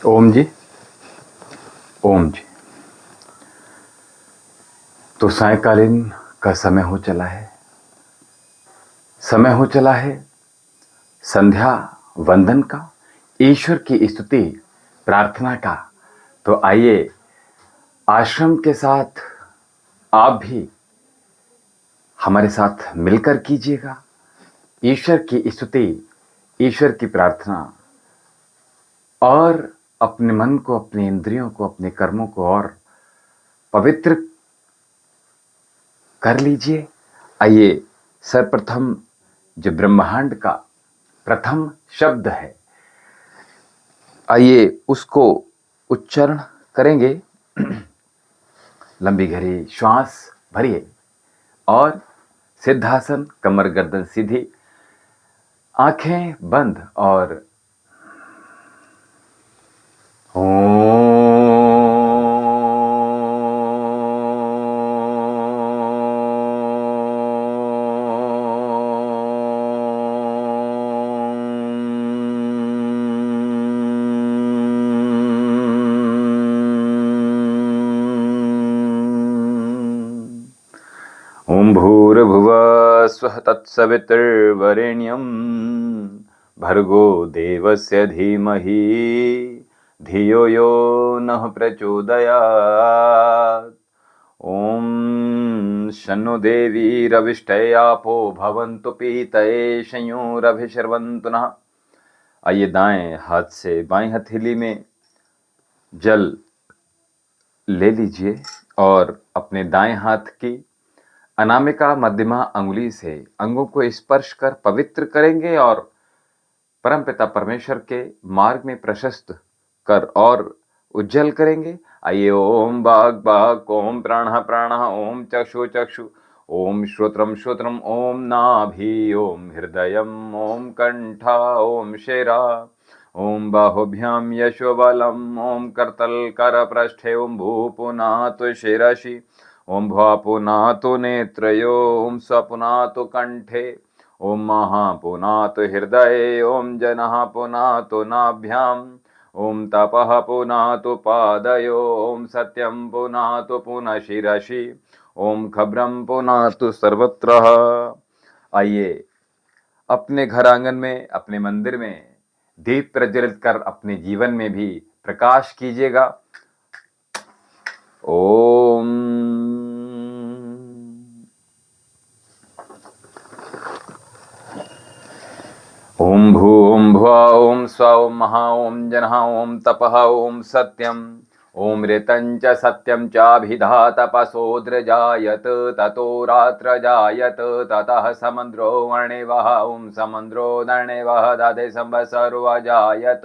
ओम जी। ओम जी। तो सायंकालीन का समय हो चला है। समय हो चला है संध्या वंदन का, ईश्वर की स्तुति प्रार्थना का। तो आइए आश्रम के साथ आप भी हमारे साथ मिलकर कीजिएगा ईश्वर की स्तुति, ईश्वर की प्रार्थना, और अपने मन को, अपने इंद्रियों को, अपने कर्मों को और पवित्र कर लीजिए। आइए सर्वप्रथम जो ब्रह्मांड का प्रथम शब्द है, आइए उसको उच्चारण करेंगे। लंबी गहरी श्वास भरिए और सिद्धासन, कमर गर्दन सीधी, आंखें बंद और ओम भूर्भुवः स्वः तत्सवितुर्वरेण्यं भर्गो देवस्य धीमहि धियो यो नः प्रचोदयात्। ओम शन्नो देवीरविष्टयापो भवन्तु पीतये संयोरभिशर्वन्तु नः। आइए दाएं हाथ से बाएं हथेली में जल ले लीजिए और अपने दाएं हाथ की अनामिका मध्यमा अंगुली से अंगों को स्पर्श कर पवित्र करेंगे और परमपिता परमेश्वर के मार्ग में प्रशस्त कर और उज्जवल करेंगे। आइए ओम वाक् वाक्, ओम प्राणः प्राणः, ओम चक्षु चक्षु, ओम श्रोत्रम श्रोत्रम, ओम नाभि, ओम हृदयम, ओम कंठा, ओम शिरा, ओम बाहुभ्याम यशोबलम, ओम करतल करपृष्ठे, ओम भूपुनातु शिरसि, ओम भुवपुनातु नेत्रयो, ओम स्वपुनातु कंठे, ओम महापुनातु हृदये, ओम जनः पुनातु नाभ्याम्, ओम तपः पुनातु पादयो, ओम सत्यम पुनातु पुनः शिरसि, ओम खब्रम पुनातु सर्वत्र। आइए अपने घर आंगन में, अपने मंदिर में दीप प्रज्वलित कर अपने जीवन में भी प्रकाश कीजिएगा। ओम ओम भू ओम भुवा ओम स्व ओम महा ओम जनः ओम तपः ओम सत्यम ओम ऋतञ्च सत्यम चाभिधातपसोद्रजायत ततो रात्र जायत ततः समन्द्रो वर्णिवः ओम समन्द्रो दर्णिवः दधे संवत्सरो अजायत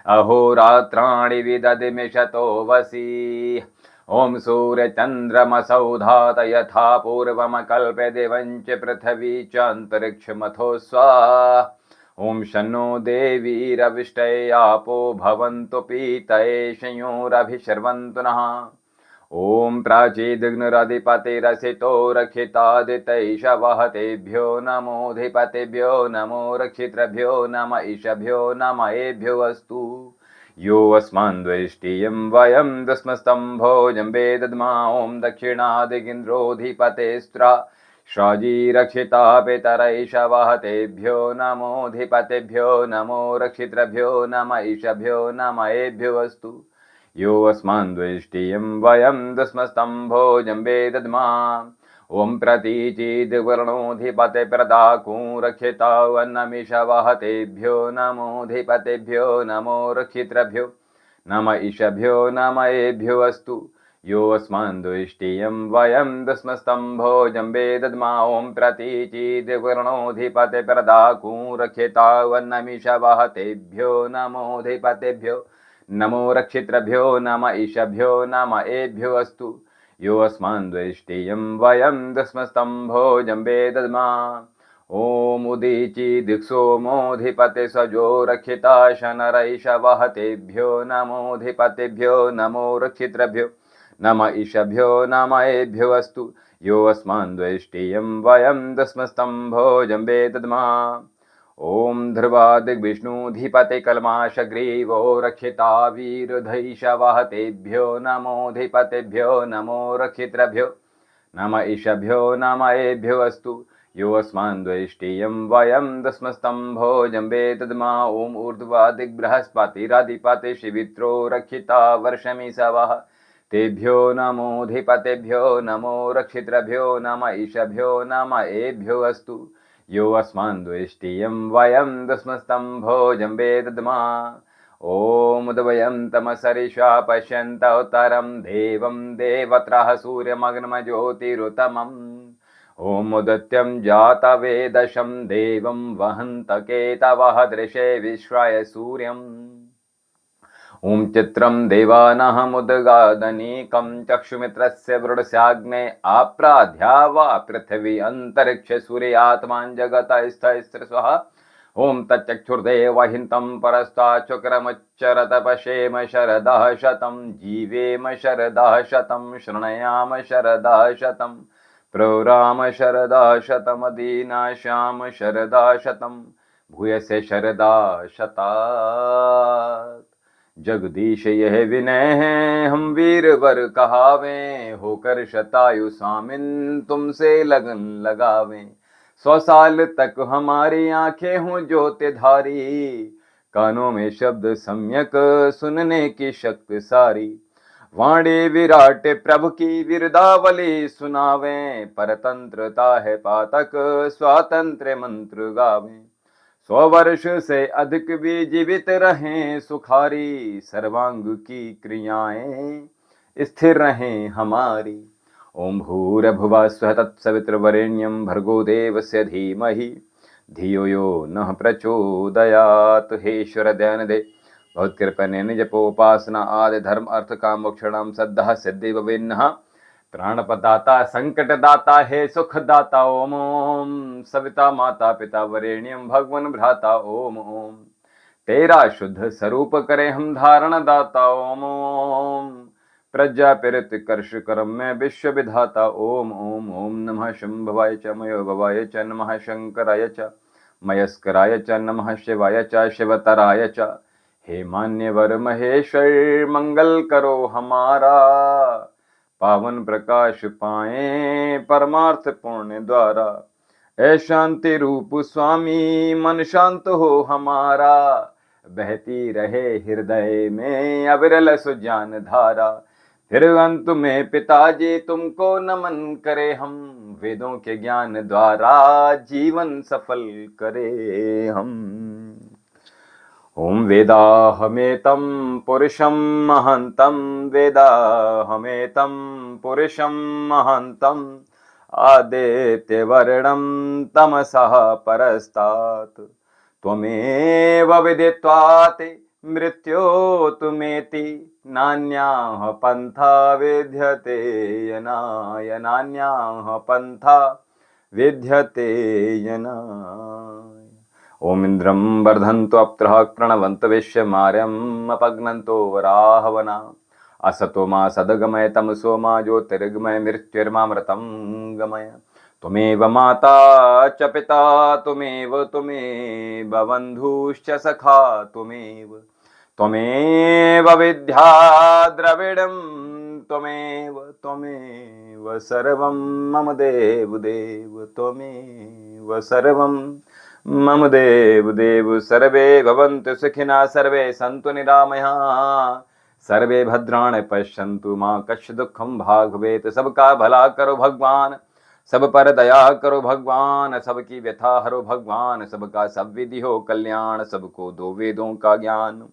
अहोरात्राणि विदधिमिषतो वसी ओम सूर्यचन्द्रमसौधात यथा पूर्वमकल्प्यते वञ्च पृथिवी च अन्तरिक्षमथो स्वाहा। ओम शन्नो देवीरविष्टयापो भवन्तु पीतये संयोरभिशर्वन्तु नः। ओम प्राचीदिग्नुरधिपतिरसितो रक्षितादितैषवः तेभ्यो नमोऽधिपतिभ्यो नमो रक्षितृभ्यो नम ईशभ्यो नम एभ्यो अस्तु। यो अस्मान्द्वेष्टियं वयं दस्मस्तम्भोजं वेदद्मा ओम दक्षिणादिगिन्द्रोऽधिपतेस्त्रा श्राजीरक्षिता पितरैषवः तेभ्यो नमोऽधिपतिभ्यो नमो रक्षितृभ्यो नम ईशभ्यो नम एभ्यो अस्तु। यो अस्मान्द्वेष्टियं वयं दस्मस्तम्भोजं वेदद्मा ओम प्रतीचिद्वर्णोऽधिपतिप्रदाकूरक्षितावन्नमिषवः तेभ्यो नमोऽधिपतिभ्यो नमो रक्षितृभ्यो नम ईशभ्यो नम एभ्यो अस्तु। यो अस्मान्द्वेष्टियं वयं दस्मस्तम्भोजं वेदद्मा ओम प्रतीचिद्वर्णोऽधिपतिप्रदाकूरक्षितावन्नमिषवः तेभ्यो नमोऽधिपतिभ्यो नमो रक्षितृभ्यो नम ईशभ्यो नम एभ्यो अस्तु। यो अस्मान्द्वेष्टियं वयं दस्मस्तम्भोजं वेदद्मा ओम उदीची दिक्सोमोऽधिपति सजो रक्षिता शनरैषवः तेभ्यो नमोऽधिपतिभ्यो नमो रक्षितृभ्यो नम ईशभ्यो नम एभ्यो अस्तु। यो अस्मान्द्वेष्टियं वयं दस्मस्तम्भोजं वेदद्मा ओम ध्रुवादिग्विष्णुधिपते कल्माशग्रीवो रक्षिता वीरधैषवः तेभ्यो नमो धिपतेभ्यो नमो रक्षितृभ्यो नम ईशभ्यो नम एभ्यो अस्तु यो अस्मान् द्वेष्टियं वयं दस्मस्तम्भो जम्बे तद्मा ओम ऊर्ध्वादिग्बृहस्पतिराधिपते शिवित्रो रक्षिता वर्षमिषवः तेभ्यो नमो धिपतेभ्यो नमो रक्षितृभ्यो नम ईशभ्यो नम एभ्यो अस्तु यो अस्मान् द्वेष्टियं वयं दस्मस्तम्भो जम्बे दद्मा ॐ उदवयं तमसरिषा पश्यन्त उत्तरं देवं देवत्रः सूर्यमग्नमज्योतिरुतमम् ॐ उदत्यं जातवेदशं देवं वहन्तकेतवः दृशे विश्वाय सूर्यम् ॐ चित्रं देवानाहमुद्गादनीकं चक्षुमित्रस्य वृडस्याग्ने आप्राध्या वा पृथिवी अन्तरिक्ष सूर्यात्मान् जगतस्थस्रस्वः ॐ तच्चक्षुर्देवहिन्तं परस्ताच्चक्रमुच्चरत पश्येम शरदः शतं जीवेम शरदः शतं शृणयाम शरदः शतं प्रोराम शरदः शतमदीनाशाम शरदः शतं भूयसे शरदा शतात्। जगदीश यह विनय है हम वीरवर कहावे, होकर शतायु स्वामिन तुमसे लगन लगावे। 100 साल तक हमारी आंखें हों ज्योतिधारी, कानों में शब्द सम्यक सुनने की शक्ति सारी। वाणी विराट प्रभु की विरदावली सुनावे, परतंत्रता है पातक स्वातंत्र मंत्र गावे। 100 वर्ष से अधिक भी जीवित रहें सुखारी, सर्वांग की क्रियाएं स्थिर रहें हमारी। ओम भूर्भुवः स्वः तत्सवितुर्वरेण्यं भर्गो देवस्य धीमहि धियो यो नः प्रचोदयात्। हे ईश्वर दयान दे, बहुत कृपया निज उपासना आदि धर्म अर्थ काम मोक्षणाम सद्दः सिद्धि विन्नः प्राणपदाता संकटदाता हे सुखदाता ओम ओम। सविता माता पिता वरेण्यम भगवन भ्राता ओम ओम। तेरा शुद्ध स्वरूप करे हम धारण दाता ओम ओम। प्रज्ञा पिरत कर्ष कर्म में विश्व विधाता ओम ओम। ओम नमः शंभवाय च मयो भवाय च नमः शंकराय च मयस्कराय च नमः शिवाय च शिवतराय च। हे मान्यवर महेश्वर मंगल करो हमारा, पावन प्रकाश पाए परमार्थ पुण्य द्वारा। ऐ शांति रूप स्वामी मन शांत हो हमारा, बहती रहे हृदय में अविरल सुजान धारा। फिर अंत में पिताजी तुमको नमन करे हम, वेदों के ज्ञान द्वारा जीवन सफल करे हम। ओम वेदाहमेतं पुरुषं महन्तं, वेदाहमेतं पुरुषं महन्तं आदित्यवर्णं तमसः परस्तात्। त्वमेव विदित्वात् मृत्योर्तुमेति, नान्याः पन्था विद्यते यनाय, नान्याः पन्था विद्यते यनाय। ओम इंद्रं वर्धन्तो अप्त्रः प्रणवन्तो विश्वमार्यम् अपग्नन्तो वराहवना। असतो मा सद्गमय तमसो मा ज्योतिर्गमय मृत्युर्मामृतं गमय। त्वमेव माता च पिता त्वमेव, त्वमेव बन्धुश्च सखा त्वमेव, त्वमेव विद्या द्रविडं त्वमेव, त्वमेव सर्वं मम देव देव, त्वमेव सर्वं मम देव देव। सर्वे भवन्तु सुखिनः सर्वे सन्तु निरामयाः, सर्वे भद्राणि पश्यन्तु मा कश्चित् दुःखं भाग् भवेत्। सबका भला करो भगवान, सब पर दया करो भगवान, सबकी व्यथा हरो भगवान। सबका सब विधि हो कल्याण, सबको दो वेदों का ज्ञान।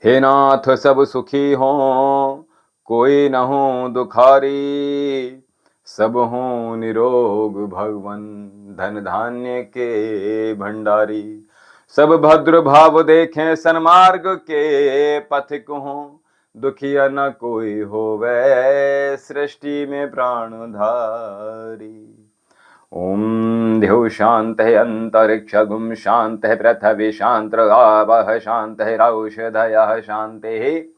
हे नाथ सब सुखी हो कोई न हो दुखारी, सब हो निरोग भगवन धन धान्य के भंडारी। सब भद्र भाव देखें सन्मार्ग के पथिक हो, दुखिया न कोई होवे सृष्टि में प्राणधारी। ओम ध्यो शांत है अंतरिक्ष गुम शांत है पृथ्वी शांत आवह शांत है औषधय शांति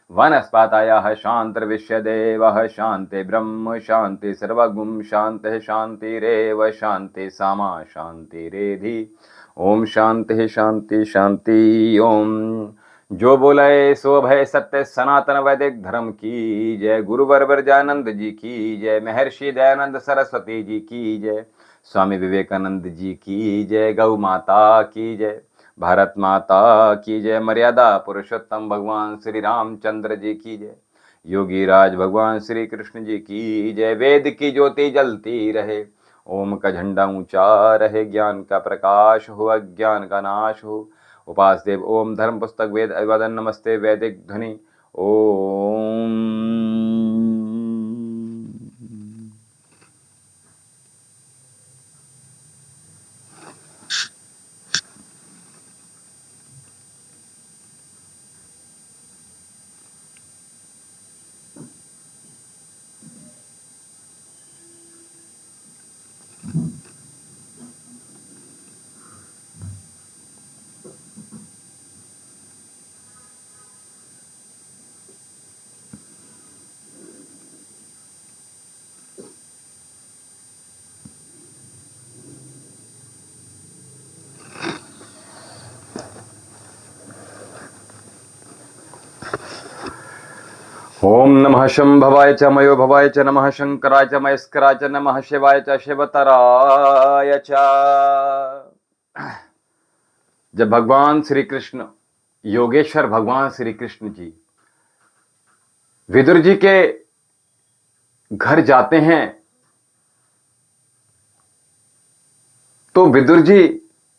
वनस्पतयः शांति विश्वदेवः शांति ब्रह्म शांति सर्वगुम शांति शांतिरेव शांति सामा शांतिरेधि ओम शांति शांति शांति ओम। जो बोले सो भय सत्य, सनातन वैदिक धर्म की जय। गुरुवर विरजानंद जी की जय। महर्षि दयानंद सरस्वती जी की जय। स्वामी विवेकानंद जी की जय। गौ माता की जय। भारत माता की जय। मर्यादा पुरुषोत्तम भगवान श्री रामचंद्र जी की जय। योगी राज भगवान श्री कृष्ण जी की जय। वेद की ज्योति जलती रहे, ओम का झंडा ऊंचा रहे, ज्ञान का प्रकाश हो, अज्ञान का नाश हो। उपास देव ओम। धर्म पुस्तक वेद अभिवादन नमस्ते वैदिक ध्वनि ओम। ओम नमः शंभवाय च मयो भवाय च नमः शंकराय च महेश्वराय च नमः शिवाय च शिवतराय च। जब भगवान श्री कृष्ण, योगेश्वर भगवान श्री कृष्ण जी विदुर जी के घर जाते हैं तो विदुर जी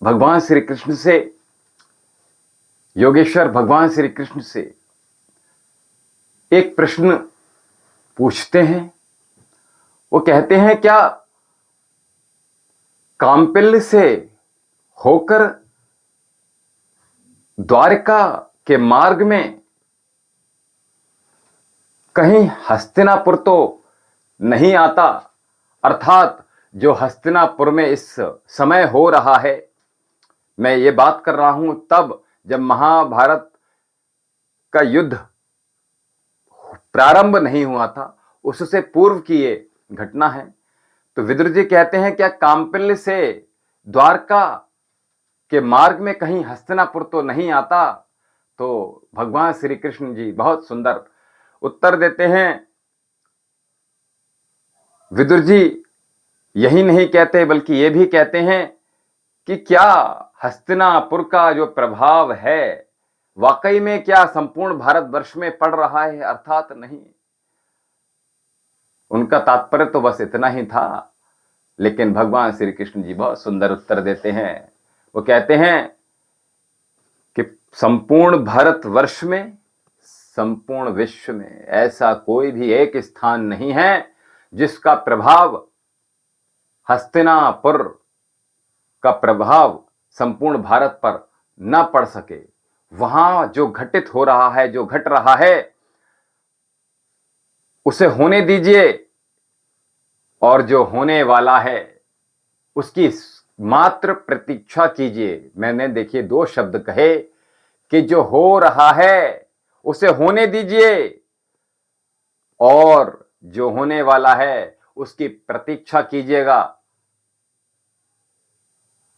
भगवान श्री कृष्ण से, योगेश्वर भगवान श्री कृष्ण से एक प्रश्न पूछते हैं। वो कहते हैं, क्या कांपिल्य से होकर द्वारका के मार्ग में कहीं हस्तिनापुर तो नहीं आता? अर्थात जो हस्तिनापुर में इस समय हो रहा है, मैं ये बात कर रहा हूं तब जब महाभारत का युद्ध प्रारंभ नहीं हुआ था, उससे पूर्व की ये घटना है। तो विदुर जी कहते हैं, क्या कांपिल्य से द्वारका के मार्ग में कहीं हस्तिनापुर तो नहीं आता? तो भगवान श्री कृष्ण जी बहुत सुंदर उत्तर देते हैं। विदुर जी यही नहीं कहते बल्कि ये भी कहते हैं कि क्या हस्तिनापुर का जो प्रभाव है वाकई में क्या संपूर्ण भारतवर्ष में पड़ रहा है? अर्थात नहीं। उनका तात्पर्य तो बस इतना ही था, लेकिन भगवान श्री कृष्ण जी बहुत सुंदर उत्तर देते हैं। वो कहते हैं कि संपूर्ण भारतवर्ष में, संपूर्ण विश्व में ऐसा कोई भी एक स्थान नहीं है जिसका प्रभाव, हस्तिनापुर का प्रभाव संपूर्ण भारत पर न पड़ सके। वहां जो घटित हो रहा है, जो घट रहा है, उसे होने दीजिए, और जो होने वाला है उसकी मात्र प्रतीक्षा कीजिए। मैंने देखिए दो शब्द कहे कि जो हो रहा है उसे होने दीजिए, और जो होने वाला है उसकी प्रतीक्षा कीजिएगा।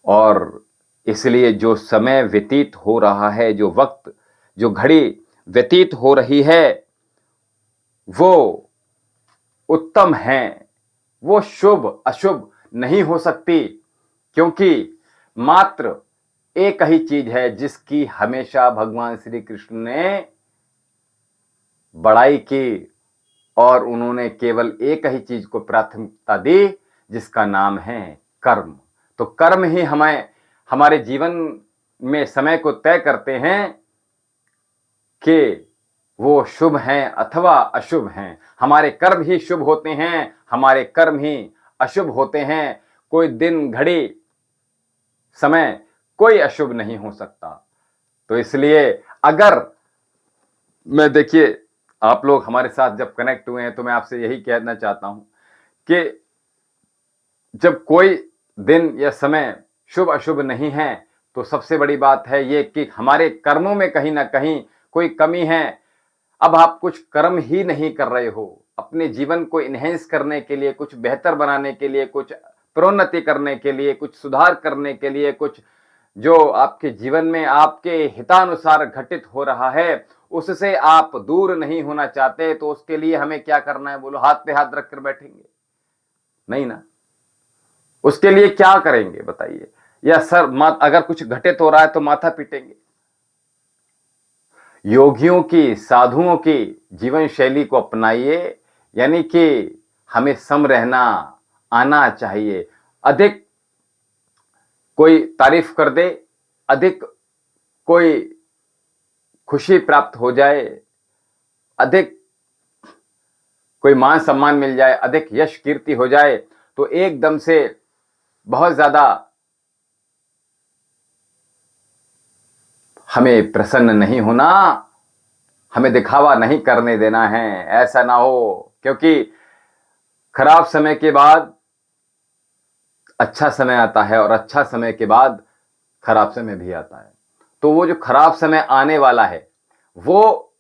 और इसलिए जो समय व्यतीत हो रहा है, जो वक्त, जो घड़ी व्यतीत हो रही है, वो उत्तम है, वो शुभ अशुभ नहीं हो सकती, क्योंकि मात्र एक ही चीज है जिसकी हमेशा भगवान श्री कृष्ण ने बड़ाई की, और उन्होंने केवल एक ही चीज को प्राथमिकता दी, जिसका नाम है कर्म। तो कर्म ही हमें, हमारे जीवन में समय को तय करते हैं कि वो शुभ हैं अथवा अशुभ हैं। हमारे कर्म ही शुभ होते हैं, हमारे कर्म ही अशुभ होते हैं। कोई दिन, घड़ी, समय कोई अशुभ नहीं हो सकता। तो इसलिए अगर मैं, देखिए आप लोग हमारे साथ जब कनेक्ट हुए हैं तो मैं आपसे यही कहना चाहता हूं कि जब कोई दिन या समय शुभ अशुभ नहीं है तो सबसे बड़ी बात है ये कि हमारे कर्मों में कहीं ना कहीं कोई कमी है। अब आप कुछ कर्म ही नहीं कर रहे हो, अपने जीवन को इन्हेंस करने के लिए, कुछ बेहतर बनाने के लिए, कुछ प्रोन्नति करने के लिए, कुछ सुधार करने के लिए, कुछ जो आपके जीवन में आपके हितानुसार घटित हो रहा है, उससे आप दूर नहीं होना चाहते, तो उसके लिए हमें क्या करना है बोलो? हाथ पे हाथ रखकर बैठेंगे? नहीं ना। उसके लिए क्या करेंगे बताइए? या अगर कुछ घटित हो रहा है तो माथा पीटेंगे? योगियों की, साधुओं की जीवन शैली को अपनाइए, यानी कि हमें सम रहना आना चाहिए। अधिक कोई तारीफ कर दे, अधिक कोई खुशी प्राप्त हो जाए, अधिक कोई मान सम्मान मिल जाए, अधिक यश कीर्ति हो जाए, तो एकदम से बहुत ज्यादा हमें प्रसन्न नहीं होना, हमें दिखावा नहीं करने देना है। ऐसा ना हो, क्योंकि खराब समय के बाद अच्छा समय आता है और अच्छा समय के बाद खराब समय भी आता है। तो वो जो खराब समय आने वाला है वो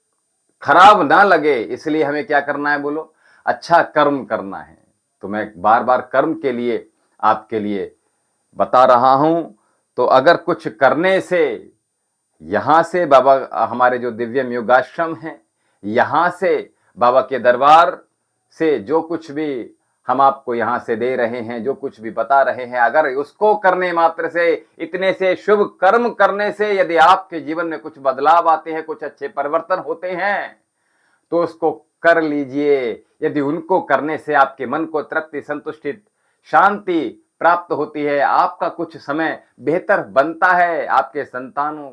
खराब ना लगे, इसलिए हमें क्या करना है बोलो? अच्छा कर्म करना है। तो मैं बार बार कर्म के लिए आपके लिए बता रहा हूं। तो अगर कुछ करने से, यहां से बाबा, हमारे जो दिव्यम योगाश्रम है, यहां से बाबा के दरबार से जो कुछ भी हम आपको यहां से दे रहे हैं, जो कुछ भी बता रहे हैं, अगर उसको करने मात्र से, इतने से शुभ कर्म करने से यदि आपके जीवन में कुछ बदलाव आते हैं, कुछ अच्छे परिवर्तन होते हैं, तो उसको कर लीजिए। यदि उनको करने से आपके मन को तृप्ति, संतुष्टि, शांति प्राप्त होती है, आपका कुछ समय बेहतर बनता है, आपके संतानों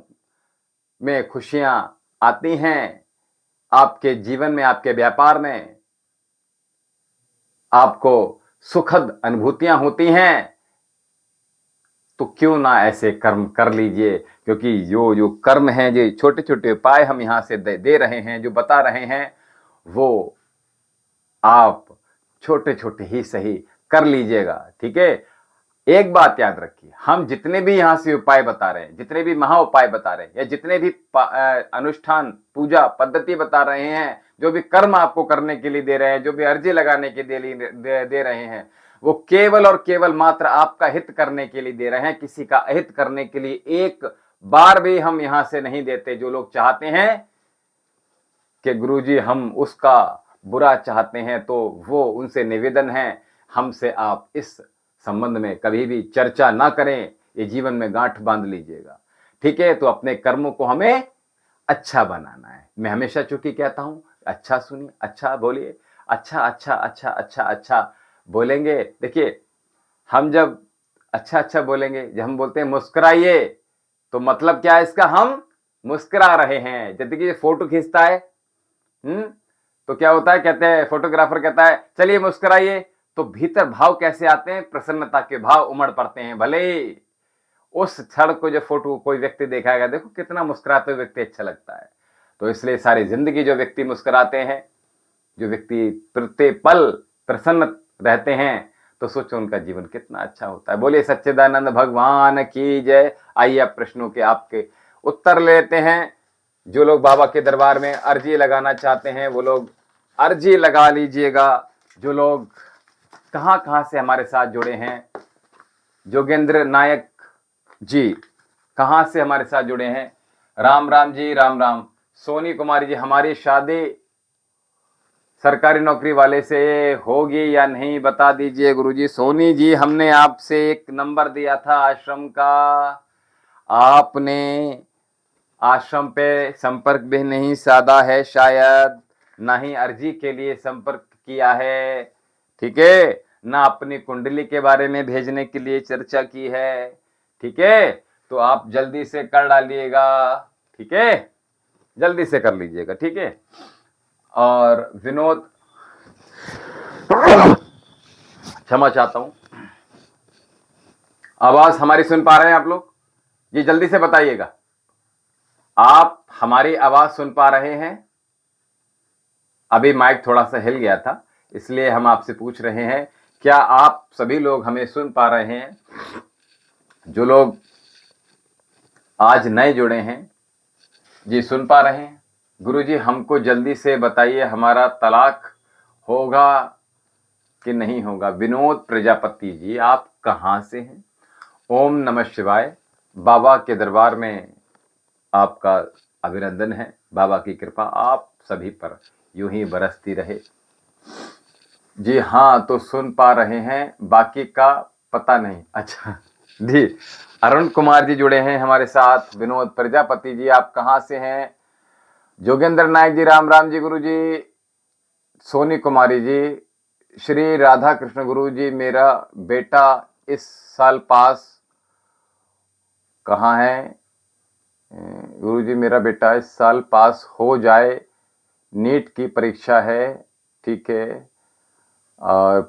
में खुशियां आती हैं, आपके जीवन में, आपके व्यापार में आपको सुखद अनुभूतियां होती हैं, तो क्यों ना ऐसे कर्म कर लीजिए। क्योंकि जो जो कर्म हैं, जो छोटे छोटे उपाय हम यहां से दे रहे हैं, जो बता रहे हैं, वो आप छोटे छोटे ही सही कर लीजिएगा। ठीक है? एक बात याद रखिए, हम जितने भी यहां से उपाय बता रहे हैं, जितने भी महा उपाय बता रहे हैं, या जितने भी अनुष्ठान, पूजा पद्धति बता रहे हैं, जो भी कर्म आपको करने के लिए दे रहे हैं, जो भी अर्जी लगाने के लिए दे रहे हैं, वो केवल और केवल मात्र आपका हित करने के लिए दे रहे हैं, किसी का अहित करने के लिए एक बार भी हम यहां से नहीं देते। जो लोग चाहते हैं कि गुरुजी हम उसका बुरा चाहते हैं, तो वो उनसे निवेदन है, हमसे आप इस संबंध में कभी भी चर्चा ना करें, ये जीवन में गांठ बांध लीजिएगा। ठीक है? तो अपने कर्मों को हमें अच्छा बनाना है। मैं हमेशा चूंकि कहता हूं, अच्छा सुनिए, अच्छा बोलिए, अच्छा अच्छा अच्छा अच्छा अच्छा बोलेंगे। देखिए, हम जब अच्छा अच्छा बोलेंगे, जब हम बोलते हैं मुस्कुराइए, तो मतलब क्या है इसका? हम मुस्कुरा रहे हैं। जब देखिए फोटो खींचता है, तो क्या होता है? कहते हैं, फोटोग्राफर कहता है चलिए मुस्कुराइए, तो भीतर भाव कैसे आते हैं? प्रसन्नता के भाव उमड़ पड़ते हैं। भले उस क्षण को जो फोटो कोई व्यक्ति देखाएगा, देखो कितना मुस्कुराते हुए व्यक्ति अच्छा लगता है। तो इसलिए सारी जिंदगी जो व्यक्ति मुस्कुराते हैं, जो व्यक्ति प्रत्येक पल प्रसन्न रहते हैं, तो सोचो उनका जीवन कितना अच्छा होता है। बोलिए सच्चिदानंद भगवान की जय। आइए अब प्रश्नों के आपके उत्तर लेते हैं। जो लोग बाबा के दरबार में अर्जी लगाना चाहते हैं, वो लोग अर्जी लगा लीजिएगा। जो लोग कहां कहां से हमारे साथ जुड़े हैं, जोगेंद्र नायक जी कहां से हमारे साथ जुड़े हैं? राम राम जी, राम राम। सोनी कुमारी जी, हमारी शादी सरकारी नौकरी वाले से होगी या नहीं बता दीजिए गुरुजी। सोनी जी, हमने आपसे एक नंबर दिया था आश्रम का, आपने आश्रम पे संपर्क भी नहीं साधा है शायद, ना ही अर्जी के लिए संपर्क किया है। ठीक है? ना अपनी कुंडली के बारे में भेजने के लिए चर्चा की है। ठीक है? तो आप जल्दी से कर डालिएगा। ठीक है? जल्दी से कर लीजिएगा। ठीक है? और विनोद, क्षमा चाहता हूं, आवाज हमारी सुन पा रहे हैं आप लोग? ये जल्दी से बताइएगा, आप हमारी आवाज सुन पा रहे हैं? अभी माइक थोड़ा सा हिल गया था, इसलिए हम आपसे पूछ रहे हैं, क्या आप सभी लोग हमें सुन पा रहे हैं? जो लोग आज नए जुड़े हैं, जी सुन पा रहे हैं? गुरुजी हमको जल्दी से बताइए, हमारा तलाक होगा कि नहीं होगा? विनोद प्रजापति जी, आप कहां से हैं? ओम नमः शिवाय। बाबा के दरबार में आपका अभिनंदन है। बाबा की कृपा आप सभी पर यूं ही बरसती रहे। जी हाँ, तो सुन पा रहे हैं, बाकी का पता नहीं। अच्छा जी, अरुण कुमार जी जुड़े हैं हमारे साथ। विनोद प्रजापति जी, आप कहाँ से हैं? जोगेंद्र नायक जी, राम राम जी गुरु जी। सोनी कुमारी जी, श्री राधा कृष्ण गुरु जी, मेरा बेटा इस साल पास कहाँ है? गुरु जी, मेरा बेटा इस साल पास हो जाए, नीट की परीक्षा है। ठीक है। और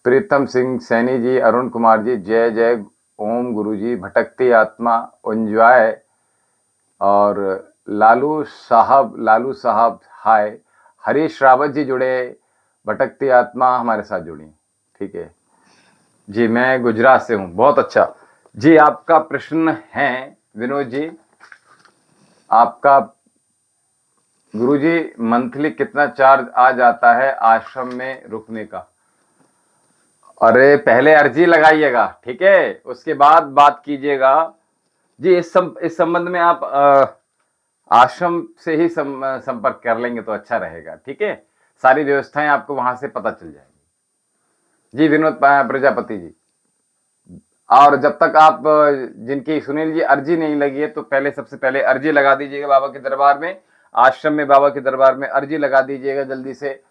प्रीतम सिंह सैनी जी, अरुण कुमार जी, जय जय ओम गुरु जी, भटकती आत्मा एंजॉय। और लालू साहब हाय। हरीश रावत जी जुड़े, भटकती आत्मा हमारे साथ जुड़ी। ठीक है जी, मैं गुजरात से हूँ। बहुत अच्छा जी। आपका प्रश्न है विनोद जी, आपका गुरुजी मंथली कितना चार्ज आ जाता है आश्रम में रुकने का? अरे पहले अर्जी लगाइएगा, ठीक है, उसके बाद बात कीजिएगा जी। इस संबंध में आप आश्रम से ही संपर्क कर लेंगे तो अच्छा रहेगा। ठीक है, सारी व्यवस्थाएं आपको वहां से पता चल जाएगी जी। विनोद प्रजापति जी, और जब तक आप जिनकी सुनील जी अर्जी नहीं लगी है, तो पहले सबसे पहले अर्जी लगा दीजिएगा बाबा के दरबार में, आश्रम में बाबा के दरबार में अर्जी लगा दीजिएगा जल्दी से।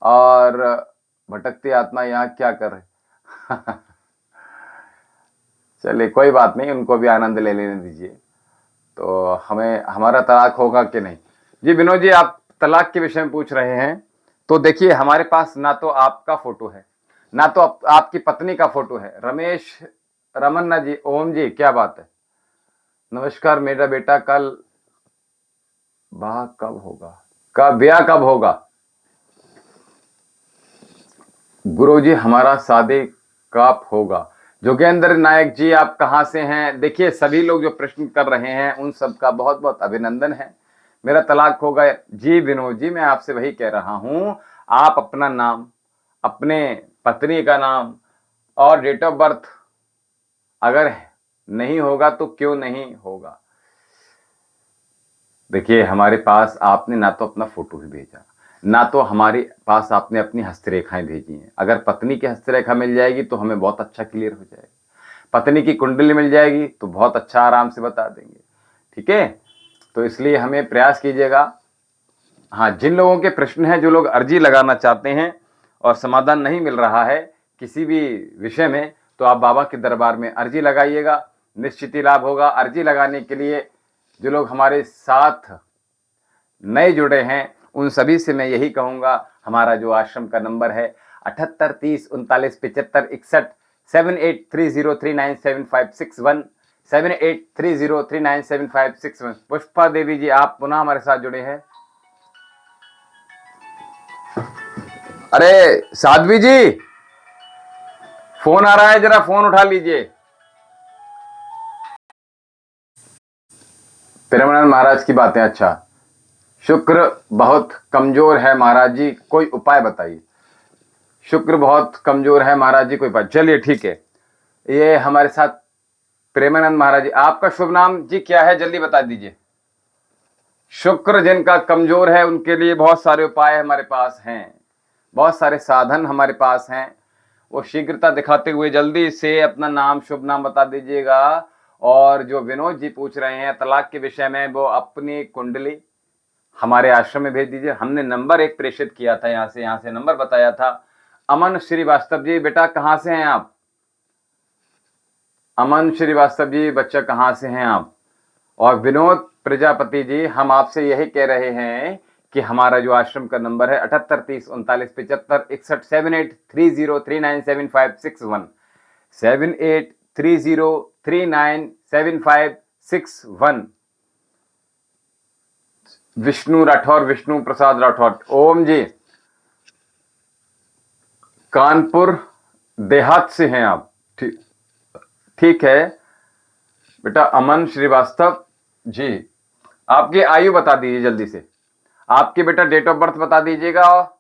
और भटकती आत्मा यहाँ क्या कर रहे? चलिए कोई बात नहीं, उनको भी आनंद ले लेने दीजिए। तो हमें हमारा तलाक होगा कि नहीं? जी विनोद जी, आप तलाक के विषय में पूछ रहे हैं, तो देखिए हमारे पास ना तो आपका फोटो है, ना तो आपकी पत्नी का फोटो है। रमेश रमन्ना जी, ओम जी, क्या बात है? नमस्कार, मेरा बेटा कल ब्याह कब होगा? ब्याह कब होगा? गुरुजी, हमारा शादी कब होगा? जोगेंद्र नायक जी, आप कहां से हैं? देखिए सभी लोग जो प्रश्न कर रहे हैं उन सबका बहुत बहुत अभिनंदन है। मेरा तलाक होगा जी विनोद जी, मैं आपसे वही कह रहा हूं। आप अपना नाम, अपने पत्नी का नाम और डेट ऑफ बर्थ, अगर नहीं होगा तो क्यों नहीं होगा? देखिए हमारे पास आपने ना तो अपना फोटो ही भेजा, ना तो हमारे पास आपने अपनी हस्तरेखाएं भेजी हैं। अगर पत्नी की हस्तरेखा मिल जाएगी तो हमें बहुत अच्छा क्लियर हो जाएगा, पत्नी की कुंडली मिल जाएगी तो बहुत अच्छा आराम से बता देंगे। ठीक है, तो इसलिए हमें प्रयास कीजिएगा। हाँ, जिन लोगों के प्रश्न हैं, जो लोग अर्जी लगाना चाहते हैं और समाधान नहीं मिल रहा है किसी भी विषय में, तो आप बाबा के दरबार में अर्जी लगाइएगा, निश्चित ही लाभ होगा। अर्जी लगाने के लिए जो लोग हमारे साथ नए जुड़े हैं उन सभी से मैं यही कहूंगा, हमारा जो आश्रम का नंबर है 7830397561, 7830397561, 7830397561। पुष्पा देवी जी, आप पुनः हमारे साथ जुड़े हैं। अरे साध्वी जी, फोन आ रहा है, जरा फोन उठा लीजिए। प्रेमानंद महाराज की बातें। अच्छा, शुक्र बहुत कमजोर है महाराज जी, कोई उपाय बताइए। शुक्र बहुत कमजोर है महाराज जी, कोई उपाय? चलिए ठीक है, ये हमारे साथ प्रेमानंद महाराज जी। आपका शुभ नाम जी क्या है, जल्दी बता दीजिए। शुक्र जिनका कमजोर है उनके लिए बहुत सारे उपाय हमारे पास हैं, बहुत सारे साधन हमारे पास हैं। वो शीघ्रता दिखाते हुए जल्दी से अपना नाम, शुभ नाम बता दीजिएगा। और जो विनोद जी पूछ रहे हैं तलाक के विषय में, वो अपनी कुंडली हमारे आश्रम में भेज दीजिए। हमने नंबर एक प्रेषित किया था, यहाँ से नंबर बताया था। अमन श्रीवास्तव जी, बेटा कहाँ से हैं आप? अमन श्रीवास्तव जी, बच्चा कहाँ से हैं आप? और विनोद प्रजापति जी, हम आपसे यही कह रहे हैं कि हमारा जो आश्रम का नंबर है 7830397561, 7830397561, 7830397561। विष्णु राठौर, विष्णु प्रसाद राठौर, ओम जी, कानपुर देहात से हैं आप? ठीक है बेटा अमन श्रीवास्तव जी, आपकी आयु बता दीजिए जल्दी से। आपके बेटा डेट ऑफ बर्थ बता दीजिएगा,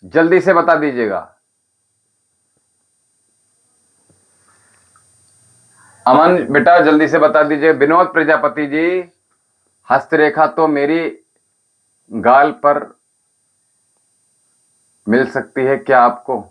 जल्दी से बता दीजिएगा। अमन बेटा जल्दी से बता दीजिए। विनोद प्रजापति जी, हस्तरेखा तो मेरी गाल पर मिल सकती है क्या आपको?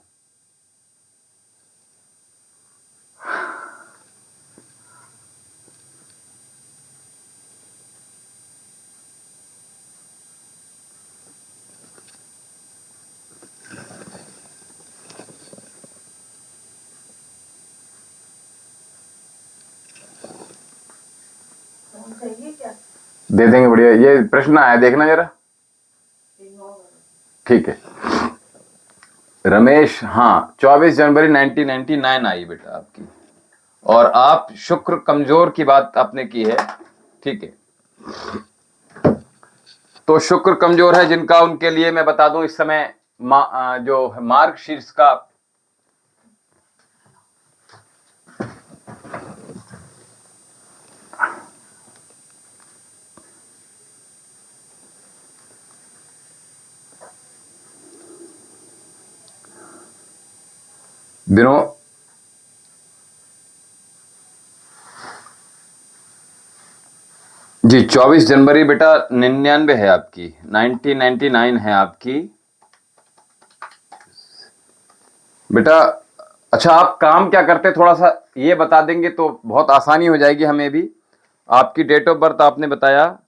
दे देंगे, बढ़िया। ये प्रश्न आया, देखना जरा। ठीक है रमेश, हाँ 24 जनवरी 1999 आई बेटा आपकी। और आप शुक्र कमजोर की बात आपने की है, ठीक है। तो शुक्र कमजोर है जिनका, उनके लिए मैं बता दूं इस समय जो मार्ग शीर्ष का दिनों जी 24 जनवरी बेटा 99 है आपकी, 1999 है आपकी बेटा। अच्छा आप काम क्या करते, थोड़ा सा ये बता देंगे तो बहुत आसानी हो जाएगी हमें भी। आपकी डेट ऑफ बर्थ आपने बताया,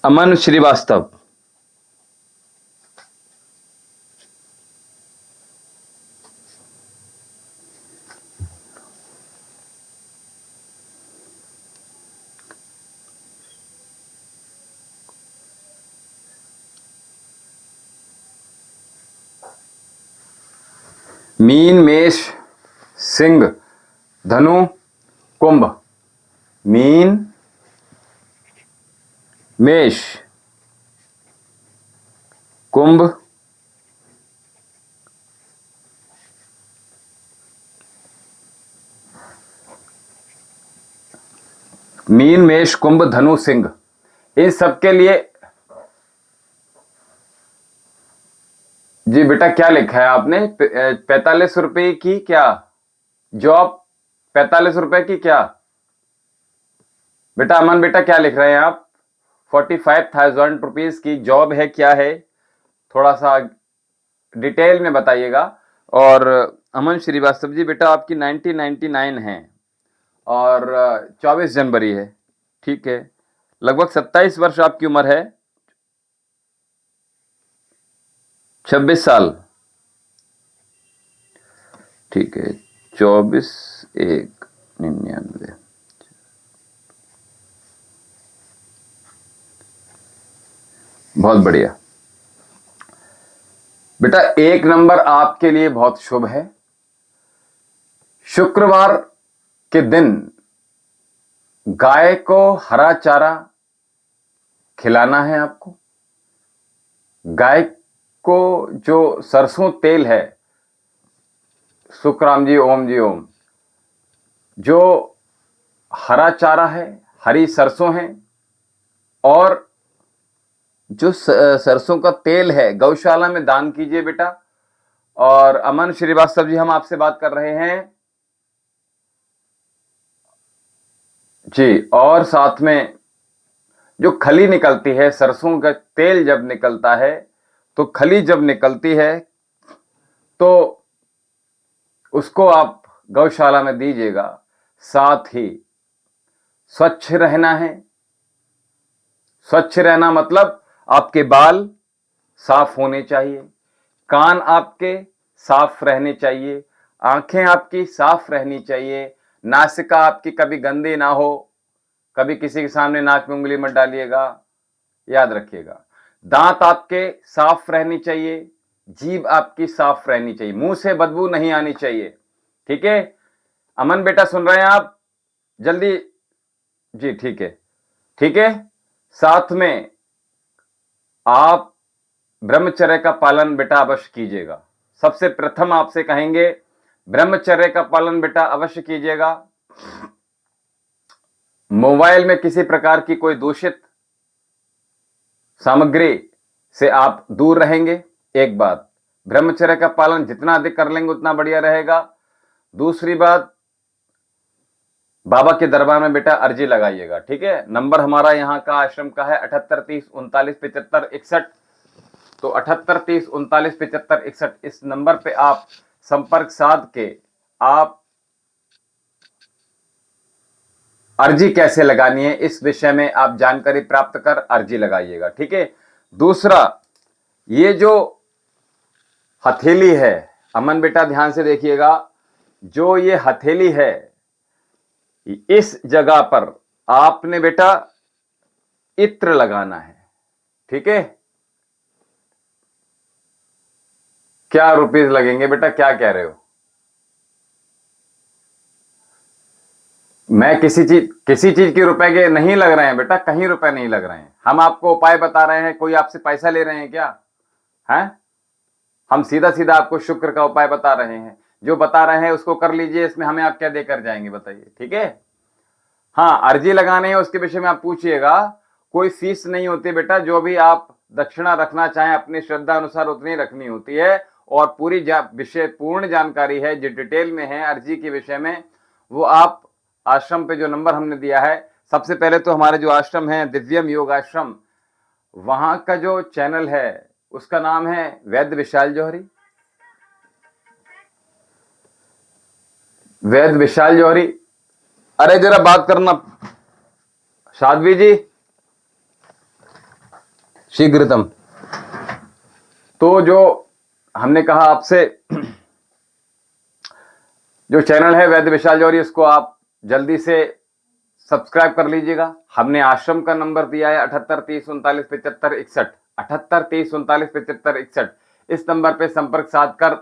अमन श्रीवास्तव। मीन मेष सिंह धनु कुंभ। मीन मेष कुंभ मीन मेष कुंभ धनु सिंह, इन सबके लिए जी बेटा क्या लिखा है आपने? 45 रुपए की क्या जॉब? 45 रुपए की क्या बेटा? अमन बेटा क्या लिख रहे हैं आप? 45,000 रुपीज की जॉब है, क्या है? थोड़ा सा डिटेल में बताइएगा। और अमन श्रीवास्तव जी बेटा आपकी 1999 है और 24 जनवरी है, ठीक है। लगभग 27 वर्ष आपकी उम्र है, 26 साल, ठीक है। 24/1/99, बहुत बढ़िया बेटा। एक नंबर आपके लिए बहुत शुभ है। शुक्रवार के दिन गाय को हरा चारा खिलाना है आपको। गाय को जो सरसों तेल है, सुखराम जी ओम जी ओम, जो हरा चारा है, हरी सरसों है, और जो सरसों का तेल है गौशाला में दान कीजिए बेटा। और अमन श्रीवास्तव जी हम आपसे बात कर रहे हैं जी। और साथ में जो खली निकलती है, सरसों का तेल जब निकलता है, तो खली जब निकलती है तो उसको आप गौशाला में दीजिएगा। साथ ही स्वच्छ रहना है। स्वच्छ रहना मतलब आपके बाल साफ होने चाहिए, कान आपके साफ रहने चाहिए, आंखें आपकी साफ रहनी चाहिए, नासिका आपकी कभी गंदी ना हो। कभी किसी के सामने नाक में उंगली मत डालिएगा, याद रखिएगा। दांत आपके साफ रहनी चाहिए, जीभ आपकी साफ रहनी चाहिए, मुंह से बदबू नहीं आनी चाहिए, ठीक है। अमन बेटा सुन रहे हैं आप? जल्दी जी, ठीक है, ठीक है। साथ में आप ब्रह्मचर्य का पालन बेटा अवश्य कीजिएगा। सबसे प्रथम आपसे कहेंगे ब्रह्मचर्य का पालन बेटा अवश्य कीजिएगा। मोबाइल में किसी प्रकार की कोई दूषित सामग्री से आप दूर रहेंगे, एक बात। ब्रह्मचर्य का पालन जितना अधिक कर लेंगे उतना बढ़िया रहेगा। दूसरी बात, बाबा के दरबार में बेटा अर्जी लगाइएगा, ठीक है। नंबर हमारा यहाँ का आश्रम का है 7830397561। तो 7830397561 इस नंबर पे आप संपर्क साध के आप अर्जी कैसे लगानी है इस विषय में आप जानकारी प्राप्त कर अर्जी लगाइएगा, ठीक है। दूसरा, ये जो हथेली है, अमन बेटा ध्यान से देखिएगा, जो ये हथेली है इस जगह पर आपने बेटा इत्र लगाना है, ठीक है। क्या रुपीस लगेंगे बेटा, क्या कह रहे हो? मैं किसी चीज के रुपए के नहीं लग रहे हैं बेटा, कहीं रुपए नहीं लग रहे हैं। हम आपको उपाय बता रहे हैं, कोई आपसे पैसा ले रहे हैं क्या? हैं? हम सीधा सीधा आपको शुक्र का उपाय बता रहे हैं, जो बता रहे हैं उसको कर लीजिए, इसमें हमें आप क्या देकर जाएंगे बताइए, ठीक है। हाँ, अर्जी लगाने है उसके विषय में आप पूछिएगा, कोई फीस नहीं होती बेटा, जो भी आप दक्षिणा रखना चाहें अपनी श्रद्धा अनुसार उतनी रखनी होती है। और पूरी विषय पूर्ण जानकारी है जो डिटेल में है अर्जी के विषय में, वो आप आश्रम पे जो नंबर हमने दिया है। सबसे पहले तो हमारे जो आश्रम है दिव्यम योग आश्रम, वहां का जो चैनल है उसका नाम है वैद्य विशाल जौहरी। वैद्य विशाल जौहरी, अरे जरा बात करना साध्वी जी, शीघ्रतम। तो जो हमने कहा आपसे, जो चैनल है वैद्य विशाल जौहरी, उसको आप जल्दी से सब्सक्राइब कर लीजिएगा। हमने आश्रम का नंबर दिया है 7830397561, 7830397561। इस नंबर पे संपर्क साध कर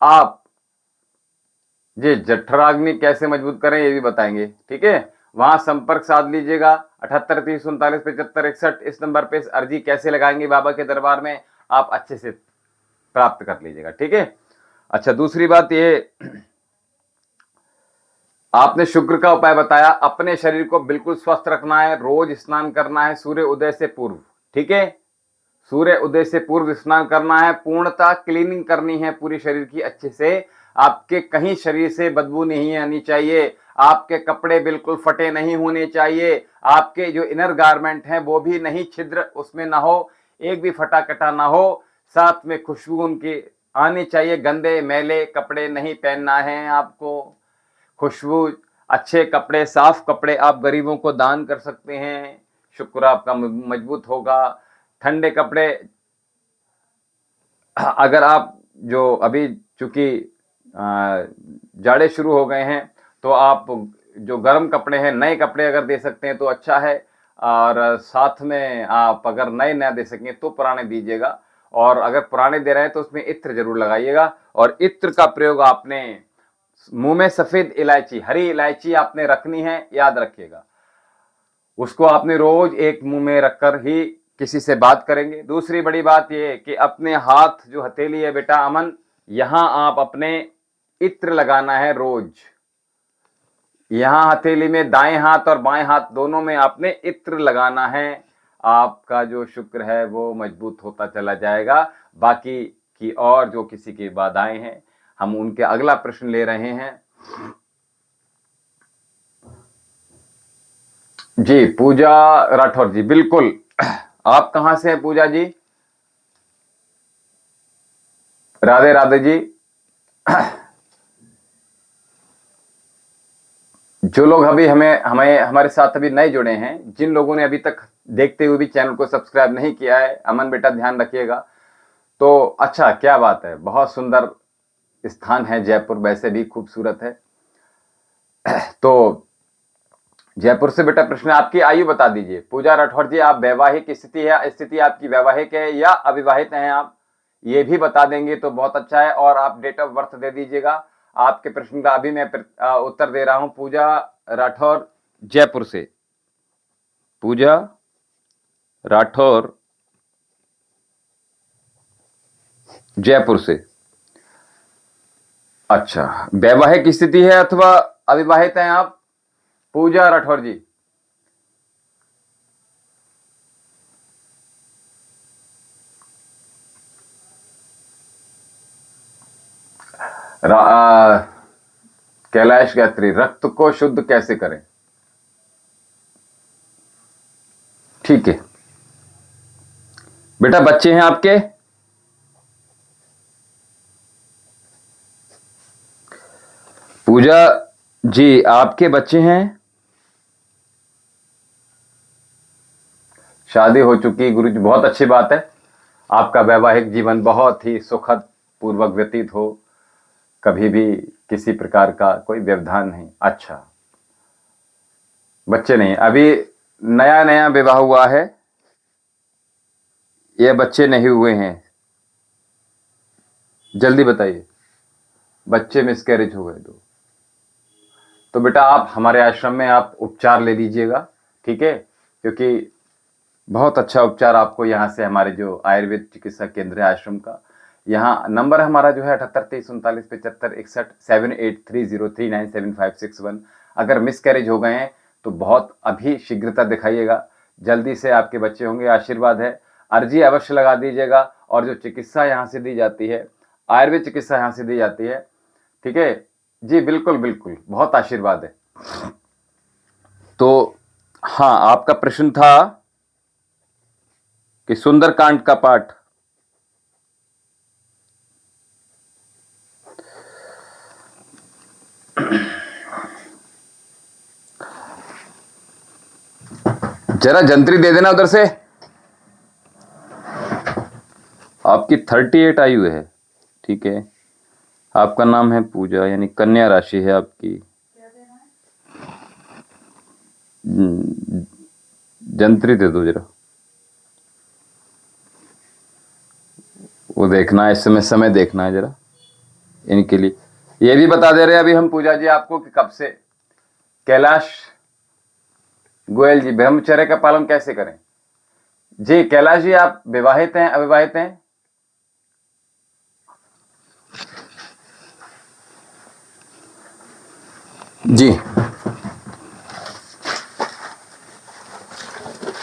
आप ये जठराग्नि कैसे मजबूत करें ये भी बताएंगे, ठीक है। वहां संपर्क साध लीजिएगा 7830397561। इस नंबर पे अर्जी कैसे लगाएंगे बाबा के दरबार में आप अच्छे से प्राप्त कर लीजिएगा, ठीक है। अच्छा, दूसरी बात ये, आपने शुक्र का उपाय बताया, अपने शरीर को बिल्कुल स्वस्थ रखना है, रोज स्नान करना है सूर्य उदय से पूर्व, ठीक है। सूर्य उदय से पूर्व स्नान करना है, पूर्णतः क्लीनिंग करनी है पूरी शरीर की अच्छे से। आपके कहीं शरीर से बदबू नहीं आनी चाहिए, आपके कपड़े बिल्कुल फटे नहीं होने चाहिए, आपके जो इनर गारमेंट हैं वो भी नहीं छिद्र उसमें ना हो, एक भी फटा कटा ना हो, साथ में खुशबू उनकी आनी चाहिए। गंदे मैले कपड़े नहीं पहनना है आपको, खुशबू अच्छे कपड़े, साफ कपड़े आप गरीबों को दान कर सकते हैं, शुक्र आपका मजबूत होगा। ठंडे कपड़े, अगर आप जो अभी चूंकि जाड़े शुरू हो गए हैं तो आप जो गर्म कपड़े हैं, नए कपड़े अगर दे सकते हैं तो अच्छा है। और साथ में आप अगर नए ना दे सकें तो पुराने दीजिएगा, और अगर पुराने दे रहे हैं तो उसमें इत्र जरूर लगाइएगा। और इत्र का प्रयोग आपने मुंह में सफेद इलायची, हरी इलायची आपने रखनी है, याद रखिएगा। उसको आपने रोज एक मुंह में रखकर ही किसी से बात करेंगे। दूसरी बड़ी बात यह कि अपने हाथ जो हथेली है बेटा अमन, यहां आप अपने इत्र लगाना है रोज। यहां हथेली में दाएं हाथ और बाएं हाथ दोनों में आपने इत्र लगाना है। आपका जो शुक्र है वो मजबूत होता चला जाएगा। बाकी की और जो किसी की बाधाएं हैं, हम उनके अगला प्रश्न ले रहे हैं। जी, पूजा राठौर जी, बिल्कुल। आप कहां से हैं पूजा जी? राधे राधे जी। जो लोग अभी हमारे साथ अभी नए जुड़े हैं, जिन लोगों ने अभी तक देखते हुए भी चैनल को सब्सक्राइब नहीं किया है, अमन बेटा ध्यान रखिएगा। तो अच्छा, क्या बात है, बहुत सुंदर स्थान है जयपुर, वैसे भी खूबसूरत है। तो जयपुर से बेटा प्रश्न, आपकी आयु बता दीजिए पूजा राठौर जी। आप वैवाहिक स्थिति आपकी वैवाहिक है या अविवाहित हैं आप, ये भी बता देंगे तो बहुत अच्छा है। और आप डेट ऑफ बर्थ दे दीजिएगा। आपके प्रश्न का अभी मैं उत्तर दे रहा हूं। पूजा राठौर जयपुर से, पूजा राठौर जयपुर से। अच्छा, वैवाहिक स्थिति है अथवा अविवाहित हैं आप पूजा राठौर जी? कैलाश गायत्री, रक्त को शुद्ध कैसे करें? ठीक है बेटा, बच्चे हैं आपके? पूजा जी, आपके बच्चे हैं? शादी हो चुकी गुरु जी, बहुत अच्छी बात है। आपका वैवाहिक जीवन बहुत ही सुखद पूर्वक व्यतीत हो, कभी भी किसी प्रकार का कोई व्यवधान नहीं। अच्छा, बच्चे नहीं, अभी नया नया विवाह हुआ है, ये बच्चे नहीं हुए हैं? जल्दी बताइए। बच्चे मिसकैरेज हो गए दो? तो बेटा आप हमारे आश्रम में आप उपचार ले लीजिएगा, ठीक है, क्योंकि बहुत अच्छा उपचार आपको यहाँ से, हमारे जो आयुर्वेद चिकित्सा केंद्र है आश्रम का, यहाँ नंबर हमारा जो है 78 23 39 75 61 7830397561। अगर मिसकैरेज हो गए हैं तो बहुत अभी शीघ्रता दिखाइएगा, जल्दी से आपके बच्चे होंगे, आशीर्वाद है। अर्जी अवश्य लगा दीजिएगा, और जो चिकित्सा यहाँ से दी जाती है, आयुर्वेद चिकित्सा यहाँ से दी जाती है, ठीक है जी, बिल्कुल बिल्कुल, बहुत आशीर्वाद है। तो हाँ, आपका प्रश्न था कि सुंदरकांड का पाठ, जरा जंतरी दे देना उधर से। आपकी 38 आयु है, ठीक है। आपका नाम है पूजा, यानी कन्या राशि है आपकी। जंतरी दे दो जरा, वो देखना है, इस समय देखना है जरा इनके लिए। ये भी बता दे रहे हैं अभी हम पूजा जी आपको कि कब से। कैलाश गोयल जी, ब्रह्मचर्य का पालन कैसे करें? जी कैलाश जी, आप विवाहित हैं अविवाहित हैं? जी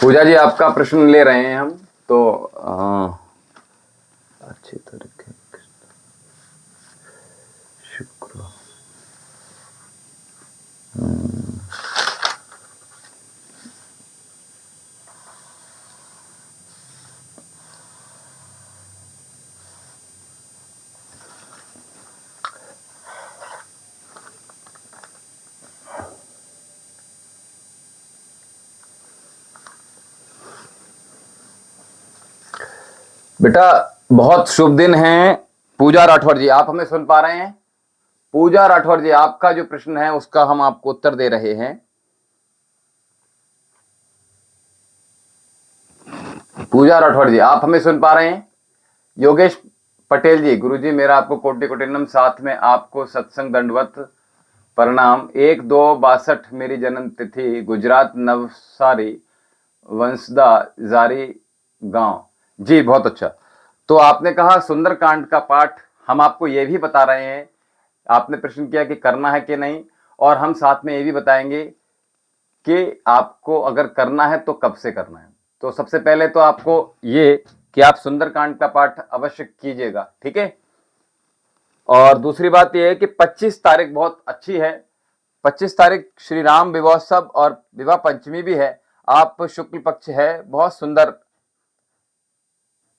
पूजा जी, आपका प्रश्न ले रहे हैं हम तो अच्छी तरीके शुक्र। बेटा बहुत शुभ दिन है। पूजा राठौर जी, आप हमें सुन पा रहे हैं? पूजा राठौर जी, आपका जो प्रश्न है उसका हम आपको उत्तर दे रहे हैं। पूजा राठौर जी, आप हमें सुन पा रहे हैं? योगेश पटेल जी, गुरुजी मेरा आपको कोटि कोटि नमन, साथ में आपको सत्संग दंडवत प्रणाम। 1-2-62 मेरी जन्म तिथि, गुजरात नवसारी, वंशदा जारी गांव। जी बहुत अच्छा। तो आपने कहा सुंदरकांड का पाठ, हम आपको यह भी बता रहे हैं, आपने प्रश्न किया कि करना है कि नहीं, और हम साथ में ये भी बताएंगे कि आपको अगर करना है तो कब से करना है। तो सबसे पहले तो आपको ये कि आप सुंदरकांड का पाठ अवश्य कीजिएगा, ठीक है। और दूसरी बात यह है कि 25 तारीख बहुत अच्छी है, 25 तारीख श्री राम विवाहोत्सव और विवाह पंचमी भी है। आप शुक्ल पक्ष है, बहुत सुंदर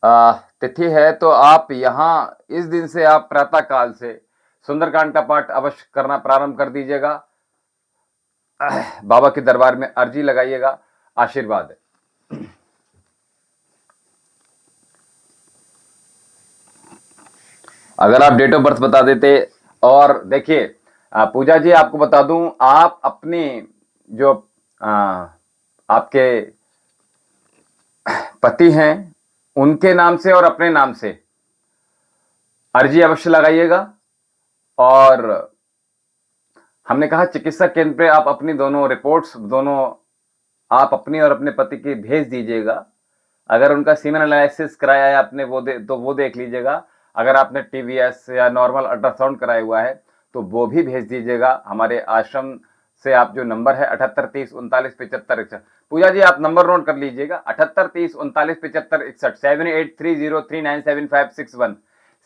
तिथि है, तो आप यहाँ इस दिन से आप प्रातः काल से सुंदरकांड का पाठ अवश्य करना प्रारंभ कर दीजिएगा। बाबा के दरबार में अर्जी लगाइएगा, आशीर्वाद है। अगर आप डेट ऑफ बर्थ बता देते। और देखिए पूजा जी, आपको बता दूं, आप अपनी जो आपके पति हैं उनके नाम से और अपने नाम से अर्जी अवश्य लगाइएगा। और हमने कहा चिकित्सा केंद्र पे आप अपनी दोनों रिपोर्ट्स, दोनों आप अपनी और अपने पति की भेज दीजिएगा। अगर उनका सीमेन एनालिसिस कराया है आपने तो वो देख लीजिएगा। अगर आपने टीवीएस या नॉर्मल अल्ट्रासाउंड कराया हुआ है तो वो भी भेज दीजिएगा। हमारे आश्रम से आप जो नंबर है 7830397561, पूजा जी आप नंबर नोट कर लीजिएगा, 7830397561, 7830397561।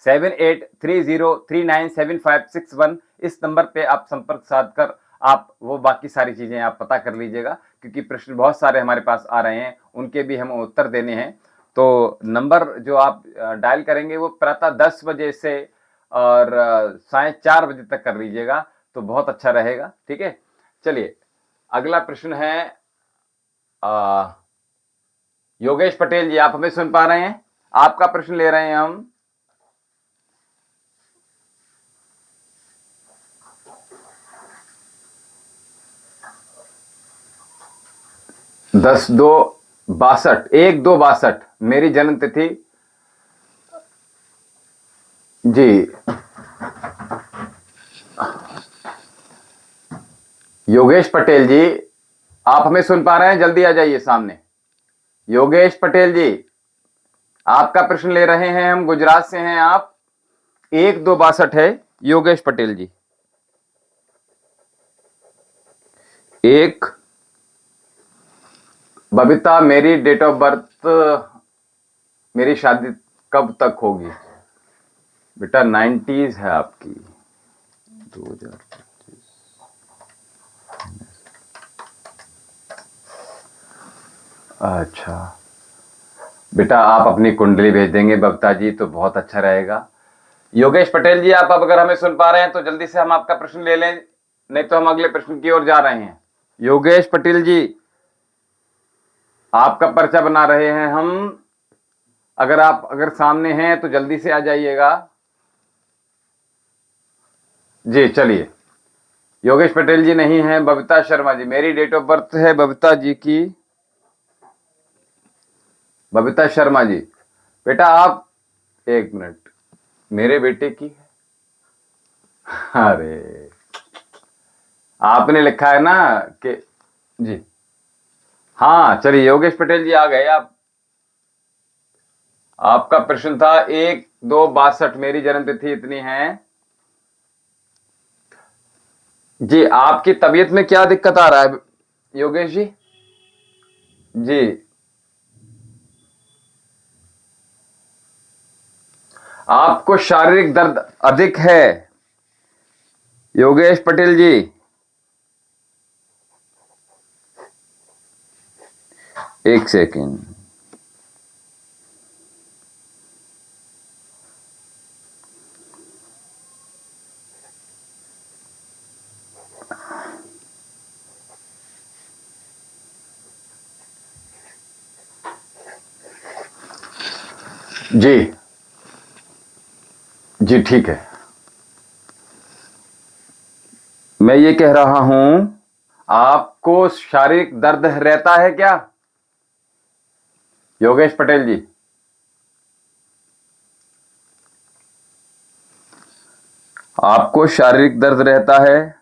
7830397561 इस नंबर पे आप संपर्क साध कर आप वो बाकी सारी चीजें आप पता कर लीजिएगा, क्योंकि प्रश्न बहुत सारे हमारे पास आ रहे हैं, उनके भी हमें उत्तर देने हैं। तो नंबर जो आप डायल करेंगे वो प्रातः 10 बजे से और साढ़े 4 बजे तक कर लीजिएगा, तो बहुत अच्छा रहेगा। ठीक है, चलिए अगला प्रश्न है योगेश पटेल जी, आप हमें सुन पा रहे हैं? आपका प्रश्न ले रहे हैं हम। दस दो बासठ, 1262 मेरी जन्म तिथि। जी योगेश पटेल जी, आप हमें सुन पा रहे हैं? जल्दी आ जाइए सामने। योगेश पटेल जी, आपका प्रश्न ले रहे हैं हम, गुजरात से हैं आप। 1262 है योगेश पटेल जी। एक बबीता, मेरी डेट ऑफ बर्थ, मेरी शादी कब तक होगी? बेटा 90s है आपकी। 2025। अच्छा बेटा, आप अपनी कुंडली भेज देंगे बबीता जी तो बहुत अच्छा रहेगा। योगेश पटेल जी, आप अगर हमें सुन पा रहे हैं तो जल्दी से हम आपका प्रश्न ले लें, नहीं तो हम अगले प्रश्न की ओर जा रहे हैं। योगेश पटेल जी, आपका पर्चा बना रहे हैं हम, अगर सामने हैं तो जल्दी से आ जाइएगा। जी चलिए, योगेश पटेल जी नहीं है, बबीता शर्मा जी, मेरी डेट ऑफ बर्थ है बबीता जी की, बबीता शर्मा जी। बेटा आप, एक मिनट, मेरे बेटे की है। अरे आपने लिखा है ना कि जी, हाँ चलिए योगेश पटेल जी आ गए आप। आपका प्रश्न था 1262, मेरी जन्म तिथि इतनी है। जी आपकी तबीयत में क्या दिक्कत आ रहा है योगेश जी? जी आपको शारीरिक दर्द अधिक है योगेश पटेल जी। एक सेकंड, जी जी ठीक है। मैं ये कह रहा हूं, आपको शारीरिक दर्द रहता है क्या योगेश पटेल जी? आपको शारीरिक दर्द रहता है?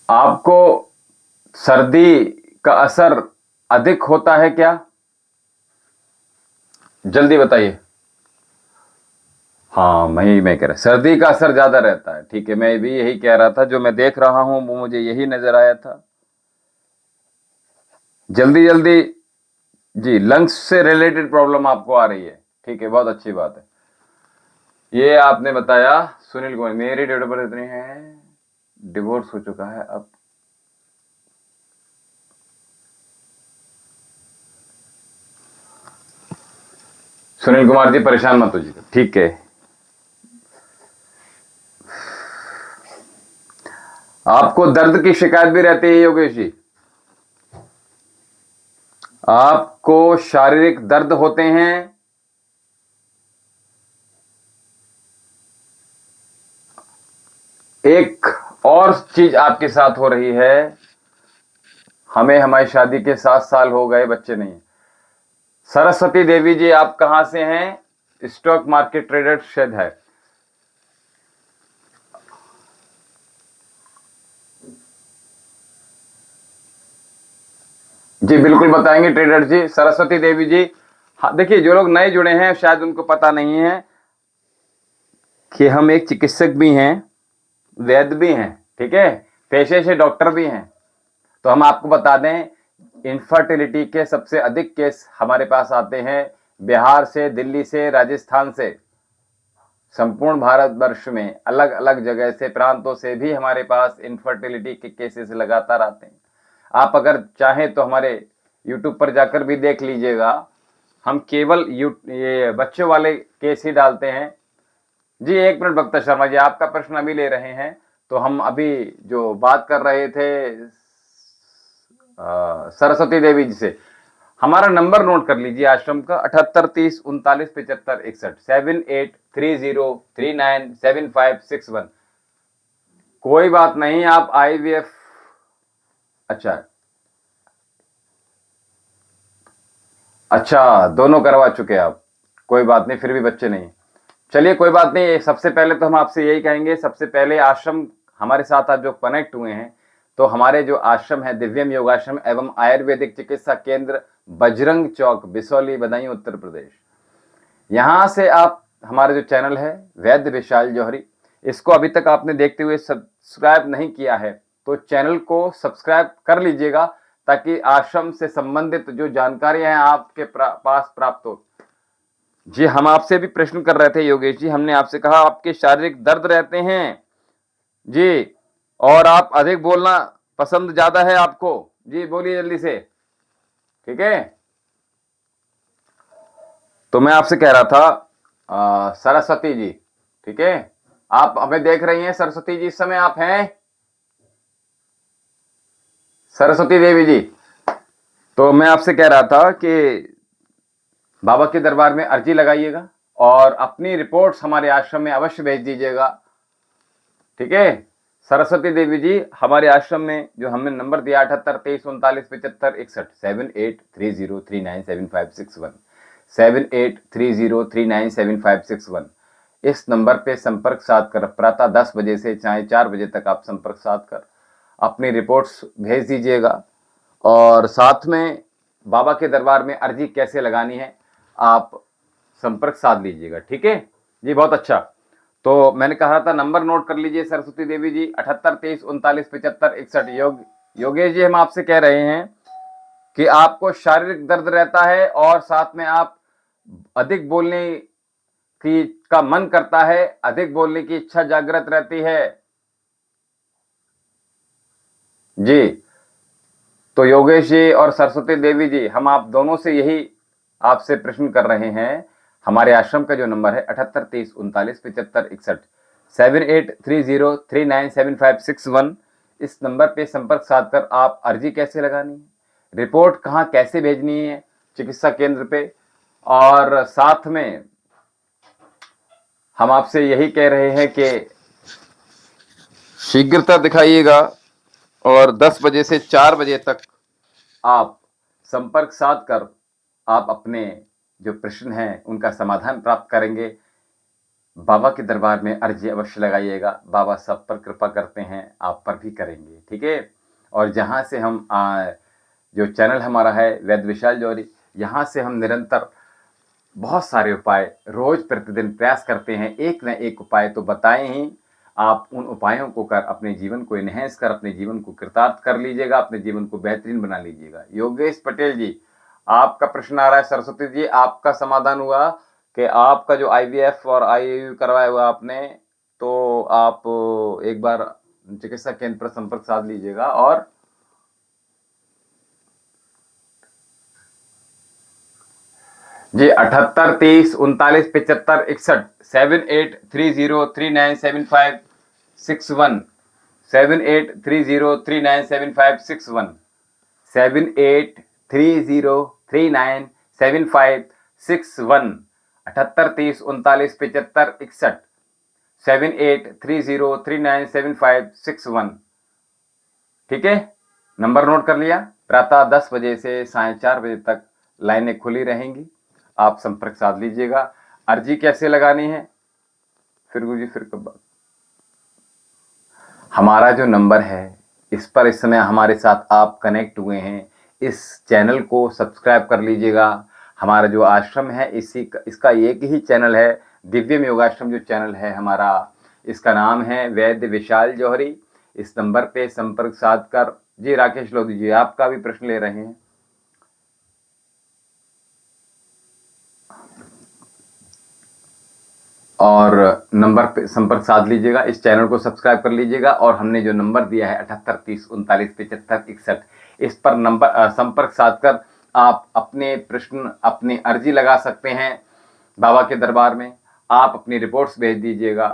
आपको सर्दी का असर अधिक होता है क्या? जल्दी बताइए। हाँ मैं कह रहा, सर्दी का असर ज्यादा रहता है। ठीक है, मैं भी यही कह रहा था, जो मैं देख रहा हूं वो मुझे यही नजर आया था। जल्दी जल्दी, जी लंग्स से रिलेटेड प्रॉब्लम आपको आ रही है। ठीक है, बहुत अच्छी बात है। ये आपने बताया सुनील कुमार, मेरी डेट ऑफ बर्थ इतनी है, डिवोर्स हो चुका है अब। सुनील कुमार जी परेशान मत होइए, ठीक है। आपको दर्द की शिकायत भी रहती है योगेश जी? आपको शारीरिक दर्द होते हैं? एक और चीज आपके साथ हो रही है, हमें हमारी शादी के 7 साल हो गए, बच्चे नहीं। सरस्वती देवी जी, आप कहां से हैं? स्टॉक मार्केट ट्रेडर शायद है। जी बिल्कुल बताएंगे ट्रेडर जी, सरस्वती देवी जी। हाँ देखिए, जो लोग नए जुड़े हैं शायद उनको पता नहीं है कि हम एक चिकित्सक भी हैं, वैद्य भी हैं, ठीक है, पेशे से डॉक्टर भी हैं। तो हम आपको बता दें, इनफर्टिलिटी के सबसे अधिक केस हमारे पास आते हैं बिहार से, दिल्ली से, राजस्थान से। संपूर्ण भारतवर्ष में अलग अलग जगह से, प्रांतों से भी हमारे पास इनफर्टिलिटी के केसेस लगातार आते हैं। आप अगर चाहें तो हमारे YouTube पर जाकर भी देख लीजिएगा। हम केवल ये बच्चों वाले केस ही डालते हैं। जी एक मिनट भक्ता शर्मा जी, आपका प्रश्न अभी ले रहे हैं। तो हम अभी जो बात कर रहे थे सरस्वती देवी जी से, हमारा नंबर नोट कर लीजिए आश्रम का 7830397561 7830397561। कोई बात नहीं, आप IVF अच्छा दोनों करवा चुके आप, कोई बात नहीं, फिर भी बच्चे नहीं। चलिए कोई बात नहीं। सबसे पहले तो हम आपसे यही कहेंगे, सबसे पहले आश्रम हमारे साथ आप जो कनेक्ट हुए हैं, तो हमारे जो आश्रम है दिव्यम योगाश्रम एवं आयुर्वेदिक चिकित्सा केंद्र बजरंग चौक, बिसौली, बदायूं, उत्तर प्रदेश। यहां से आप हमारा जो चैनल है वैद्य विशाल जौहरी, इसको अभी तक आपने देखते हुए सब्सक्राइब नहीं किया है तो चैनल को सब्सक्राइब कर लीजिएगा, ताकि आश्रम से संबंधित जो जानकारियां हैं आपके पास प्राप्त हो। जी हम आपसे भी प्रश्न कर रहे थे योगेश जी, हमने आपसे कहा आपके शारीरिक दर्द रहते हैं जी, और आप अधिक बोलना पसंद ज्यादा है आपको। जी बोलिए जल्दी से, ठीक है। तो मैं आपसे कह रहा था सरस्वती जी, ठीक है, आप हमें देख रही हैं सरस्वती जी, इस समय आप हैं सरस्वती देवी जी। तो मैं आपसे कह रहा था कि बाबा के दरबार में अर्जी लगाइएगा और अपनी रिपोर्ट्स हमारे आश्रम में अवश्य भेज दीजिएगा, ठीक है। सरस्वती देवी जी हमारे आश्रम में जो हमने नंबर दिया 7830397561 7830397561 7830397561, इस नंबर पे संपर्क साध कर प्रातः 10 बजे से चाहे 4 बजे तक आप संपर्क साध कर अपनी रिपोर्ट्स भेज दीजिएगा। और साथ में बाबा के दरबार में अर्जी कैसे लगानी है आप संपर्क साध लीजिएगा, ठीक है जी। बहुत अच्छा। तो मैंने कहा था नंबर नोट कर लीजिए सरस्वती देवी जी, 7830397561। योगेश जी हम आपसे कह रहे हैं कि आपको शारीरिक दर्द रहता है और साथ में आप अधिक बोलने की का मन करता है, अधिक बोलने की इच्छा जागृत रहती है जी। तो योगेश जी और सरस्वती देवी जी हम आप दोनों से यही आपसे प्रश्न कर रहे हैं। हमारे आश्रम का जो नंबर है 7830397561 7830397561, इस नंबर पे संपर्क साधकर आप अर्जी कैसे लगानी है, रिपोर्ट कहाँ कैसे भेजनी है चिकित्सा केंद्र पे, और साथ में हम आपसे यही कह रहे हैं कि शीघ्रता दिखाइएगा और 10 बजे से 4 बजे तक आप संपर्क साध कर आप अपने जो प्रश्न हैं उनका समाधान प्राप्त करेंगे। बाबा के दरबार में अर्जी अवश्य लगाइएगा, बाबा सब पर कृपा करते हैं, आप पर भी करेंगे, ठीक है। और जहाँ से हम जो चैनल हमारा है वैद्य विशाल जौहरी, यहाँ से हम निरंतर बहुत सारे उपाय रोज प्रतिदिन प्रयास करते हैं, एक न एक उपाय तो बताएं ही। आप उन उपायों को कर अपने जीवन को इनहेंस कर अपने जीवन को कृतार्थ कर लीजिएगा, अपने जीवन को बेहतरीन बना लीजिएगा। योगेश पटेल जी आपका प्रश्न आ रहा है, सरस्वती जी आपका समाधान हुआ कि आपका जो IVF और IUI करवाया हुआ आपने, तो आप एक बार चिकित्सा केंद्र पर संपर्क साध लीजिएगा। और जी 7830397561 7830397561 7830397561 7830397561 7830397561 7830397561, ठीक है। नंबर नोट कर लिया। प्रातः 10 बजे से साढ़े 4 बजे तक लाइनें खुली रहेंगी, आप संपर्क साध लीजिएगा। अर्जी कैसे लगानी है, फिर गुरुजी फिर कब बात। हमारा जो नंबर है इस पर इस समय हमारे साथ आप कनेक्ट हुए हैं, इस चैनल को सब्सक्राइब कर लीजिएगा। हमारा जो आश्रम है इसका एक ही चैनल है, दिव्यम योगाश्रम जो चैनल है हमारा, इसका नाम है वैद्य विशाल जौहरी। इस नंबर पे संपर्क साध कर जी राकेश लोधी जी आपका भी प्रश्न ले रहे हैं। और नंबर पे संपर्क साध लीजिएगा, इस चैनल को सब्सक्राइब कर लीजिएगा और हमने जो नंबर दिया है 7830397561, इस पर नंबर संपर्क साध कर आप अपने प्रश्न, अपनी अर्जी लगा सकते हैं बाबा के दरबार में। आप अपनी रिपोर्ट्स भेज दीजिएगा।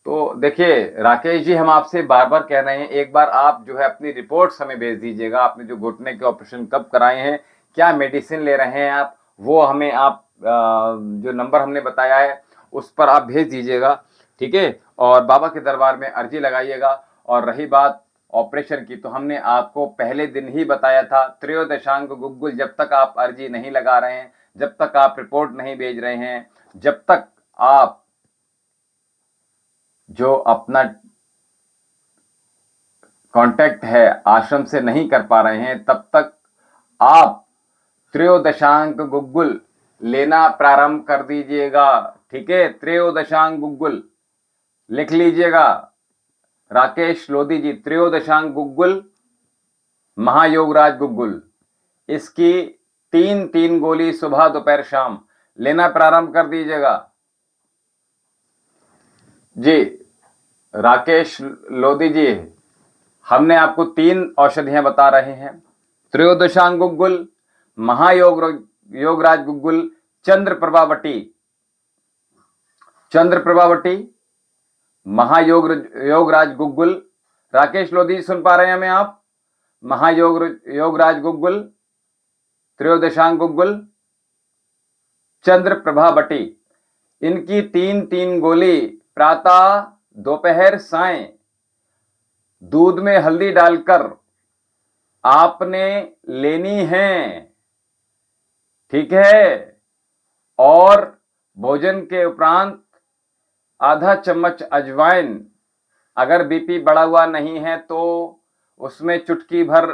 तो देखिए राकेश जी, हम आपसे बार बार कह रहे हैं, एक बार आप जो है अपनी रिपोर्ट्स हमें भेज दीजिएगा। आपने जो घुटने के ऑपरेशन कब कराए हैं, क्या मेडिसिन ले रहे हैं आप, वो हमें आप जो नंबर हमने बताया है उस पर आप भेज दीजिएगा, ठीक है। और बाबा के दरबार में अर्जी लगाइएगा। और रही बात ऑपरेशन की, तो हमने आपको पहले दिन ही बताया था, त्रयोदशांग गुग्गुल जब तक आप अर्जी नहीं लगा रहे हैं, जब तक आप रिपोर्ट नहीं भेज रहे हैं, जब तक आप जो अपना कांटेक्ट है आश्रम से नहीं कर पा रहे हैं, तब तक आप त्रयोदशांग गुग्गुल लेना प्रारंभ कर दीजिएगा, ठीक है। त्रयोदशांग गुग्गुल लिख लीजिएगा, राकेश लोधी जी, त्रयोदशांग गुग्गुल, महायोगराज गुग्गुल, इसकी 3 गोली सुबह दोपहर शाम लेना प्रारंभ कर दीजिएगा जी। राकेश लोधी जी, हमने आपको 3 औषधियां बता रहे हैं, त्रयोदशांग गुग्गुल, योगराज गुग्गुल, चंद्र प्रभावटी, योगराज गुग्गुल। राकेश लोधी सुन पा रहे हैं हमें आप? योगराज गुग्गुल, त्रयोदशांग गुग्गुल, चंद्र प्रभावटी, इनकी 3 गोली प्रातः दोपहर सायं दूध में हल्दी डालकर आपने लेनी है, ठीक है। और भोजन के उपरांत आधा चम्मच अजवाइन, अगर बीपी बढ़ा हुआ नहीं है तो उसमें चुटकी भर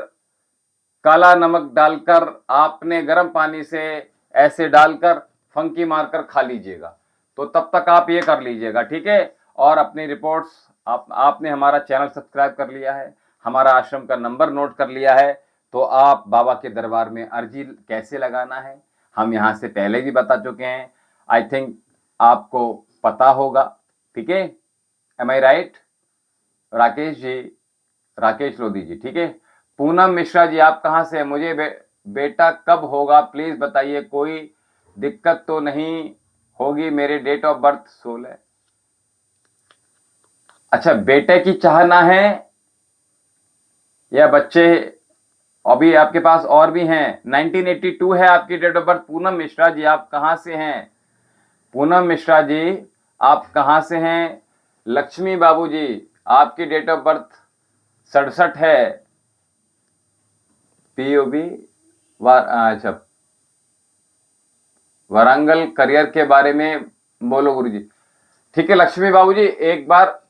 काला नमक डालकर आपने गर्म पानी से ऐसे डालकर फंकी मारकर खा लीजिएगा। तो तब तक आप ये कर लीजिएगा, ठीक है। और अपनी रिपोर्ट्स, आपने हमारा चैनल सब्सक्राइब कर लिया है, हमारा आश्रम का नंबर नोट कर लिया है, तो आप बाबा के दरबार में अर्जी कैसे लगाना है हम यहाँ से पहले भी बता चुके हैं। आई थिंक आपको पता होगा, ठीक है। एम आई राइट राकेश जी, राकेश लोधी जी, ठीक है। पूनम मिश्रा जी, आप कहाँ से हैं? मुझे बेटा कब होगा प्लीज बताइए, कोई दिक्कत तो नहीं होगी? मेरे डेट ऑफ बर्थ 16। अच्छा, बेटे की चाहना है या बच्चे अभी आपके पास और भी हैं? 1982 है आपकी date of birth. Poonam Mishra ji, आप कहाँ से हैं? पूनम मिश्रा जी, आप कहाँ से हैं? लक्ष्मी बाबू जी, आपकी डेट ऑफ बर्थ 67 है। पीओबी अच्छा, वारंगल करियर के बारे में बोलो गुरु जी, ठीक है। लक्ष्मी बाबू जी, एक बार,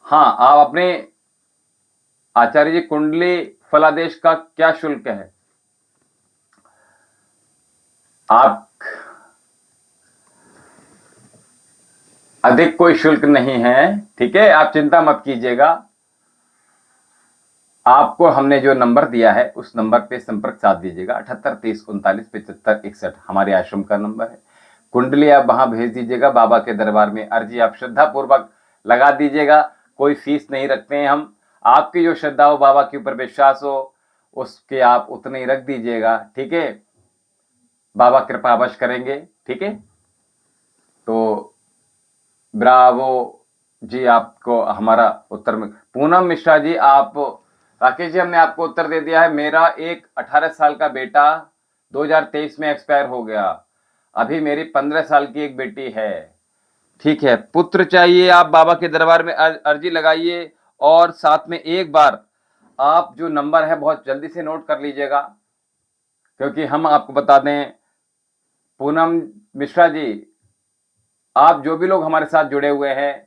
हाँ, आप अपने आचार्य जी, कुंडली फलादेश का क्या शुल्क है? आप अधिक कोई शुल्क नहीं है, ठीक है, आप चिंता मत कीजिएगा। आपको हमने जो नंबर दिया है उस नंबर पे संपर्क साध दीजिएगा, 7830397561 हमारे आश्रम का नंबर है। कुंडली आप वहां भेज दीजिएगा, बाबा के दरबार में अर्जी आप श्रद्धा पूर्वक लगा दीजिएगा, कोई फीस नहीं रखते हैं हम। आपकी जो श्रद्धा हो, बाबा के ऊपर विश्वास हो, उसके आप उतने ही रख दीजिएगा, ठीक है। बाबा कृपा अवश्य करेंगे, ठीक है। तो ब्रावो जी, आपको हमारा उत्तर में। पूनम मिश्रा जी, आप, राकेश जी, हमने आपको उत्तर दे दिया है। मेरा एक 18 साल का बेटा 2023 में एक्सपायर हो गया, अभी मेरी 15 साल की एक बेटी है, ठीक है। पुत्र चाहिए, आप बाबा के दरबार में अर्जी लगाइए। और साथ में एक बार आप जो नंबर है बहुत जल्दी से नोट कर लीजिएगा, क्योंकि हम आपको बता दें, पूनम मिश्रा जी, आप जो भी लोग हमारे साथ जुड़े हुए हैं,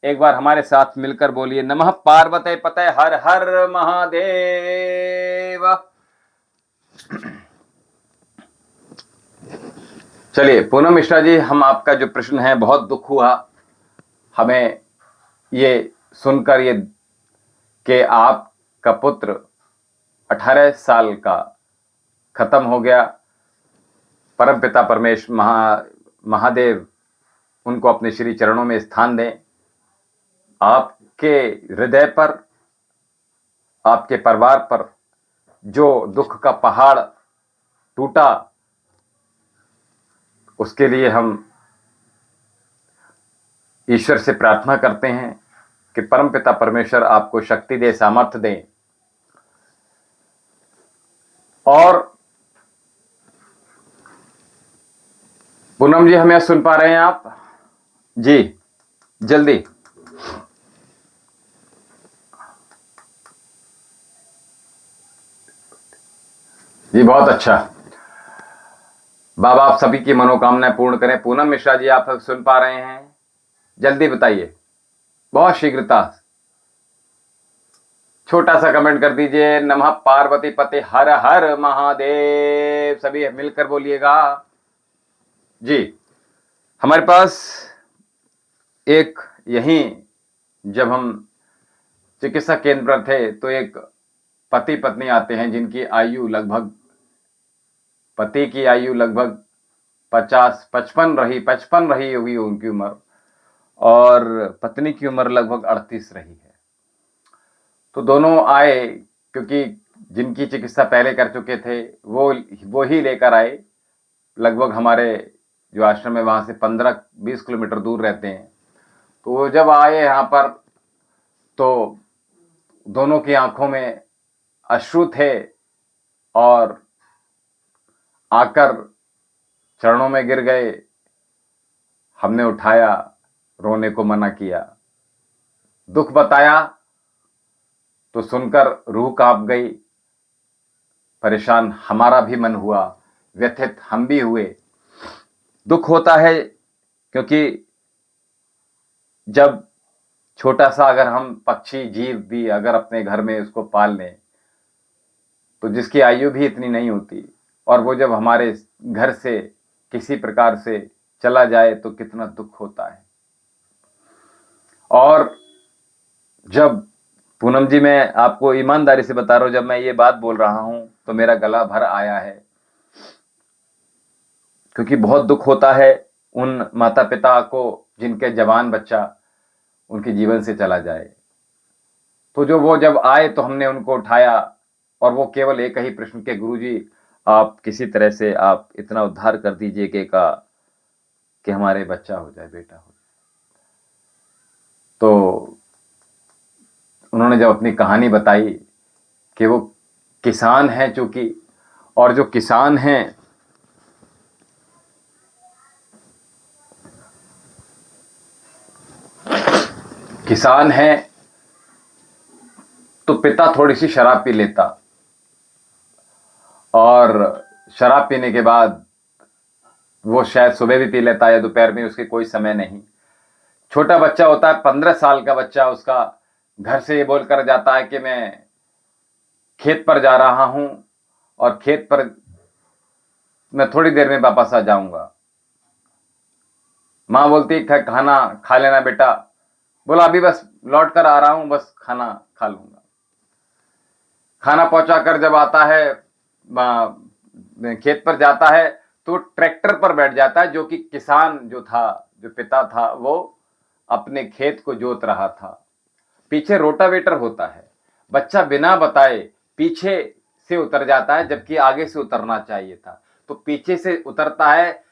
एक बार हमारे साथ मिलकर बोलिए, नमः पार्वते पते हर हर महादेव। चलिए पूनम मिश्रा जी, हम आपका जो प्रश्न है, बहुत दुख हुआ हमें ये सुनकर ये कि आपका पुत्र 18 साल का खत्म हो गया। परमपिता परमेश्वर महादेव उनको अपने श्री चरणों में स्थान दें। आपके हृदय पर, आपके परिवार पर जो दुख का पहाड़ टूटा, उसके लिए हम ईश्वर से प्रार्थना करते हैं कि परमपिता परमेश्वर आपको शक्ति दे, सामर्थ्य दे। और पूनम जी, हमें सुन पा रहे हैं आप? जी जल्दी। जी बहुत अच्छा। बाबा आप सभी की मनोकामनाएं पूर्ण करें। पूनम मिश्रा जी, आप सुन पा रहे हैं? जल्दी बताइए, बहुत शीघ्रता। छोटा सा कमेंट कर दीजिए। नमः पार्वती पते हर हर महादेव, सभी मिलकर बोलिएगा जी। हमारे पास एक, यहीं जब हम चिकित्सा केंद्र पर थे तो एक पति पत्नी आते हैं जिनकी आयु लगभग, पति की आयु लगभग 55 रही होगी उनकी उम्र, और पत्नी की उम्र लगभग 38 रही है। तो दोनों आए, क्योंकि जिनकी चिकित्सा पहले कर चुके थे वो ही लेकर आए। लगभग हमारे जो आश्रम है वहां से 15-20 किलोमीटर दूर रहते हैं। तो वो जब आए यहाँ पर तो दोनों की आंखों में अश्रु थे, और आकर चरणों में गिर गए। हमने उठाया, रोने को मना किया, दुख बताया तो सुनकर रूह कांप गई। परेशान हमारा भी मन हुआ, व्यथित हम भी हुए। दुख होता है क्योंकि जब छोटा सा अगर हम पक्षी जीव भी अगर अपने घर में उसको पाल लें तो जिसकी आयु भी इतनी नहीं होती, और वो जब हमारे घर से किसी प्रकार से चला जाए तो कितना दुख होता है। और जब पूनम जी, मैं आपको ईमानदारी से बता रहा हूं, जब मैं ये बात बोल रहा हूं तो मेरा गला भर आया है, क्योंकि बहुत दुख होता है उन माता पिता को जिनके जवान बच्चा उनके जीवन से चला जाए। तो जो वो जब आए तो हमने उनको उठाया, और वो केवल एक ही प्रश्न के, गुरुजी आप किसी तरह से आप इतना उद्धार कर दीजिए कि हमारे बच्चा हो जाए, बेटा हो जाए। तो उन्होंने जब अपनी कहानी बताई कि वो किसान हैं चूंकि, और जो किसान हैं तो पिता थोड़ी सी शराब पी लेता, और शराब पीने के बाद वो शायद सुबह भी पी लेता या दोपहर में, उसके कोई समय नहीं। छोटा बच्चा होता है, 15 साल का बच्चा, उसका घर से ये बोलकर जाता है कि मैं खेत पर जा रहा हूं और खेत पर मैं थोड़ी देर में वापस आ जाऊंगा। मां बोलती खाना खा लेना बेटा। बोला अभी बस लौट कर आ रहा हूं, बस खाना खा लूंगा। खाना पहुंचाकर जब आता है, खेत पर जाता है तो ट्रैक्टर पर बैठ जाता है, जो कि किसान जो था, जो पिता था, वो अपने खेत को जोत रहा था। पीछे रोटावेटर होता है। बच्चा बिना बताए पीछे से उतर जाता है, जबकि आगे से उतरना चाहिए था। तो पीछे से उतरता है,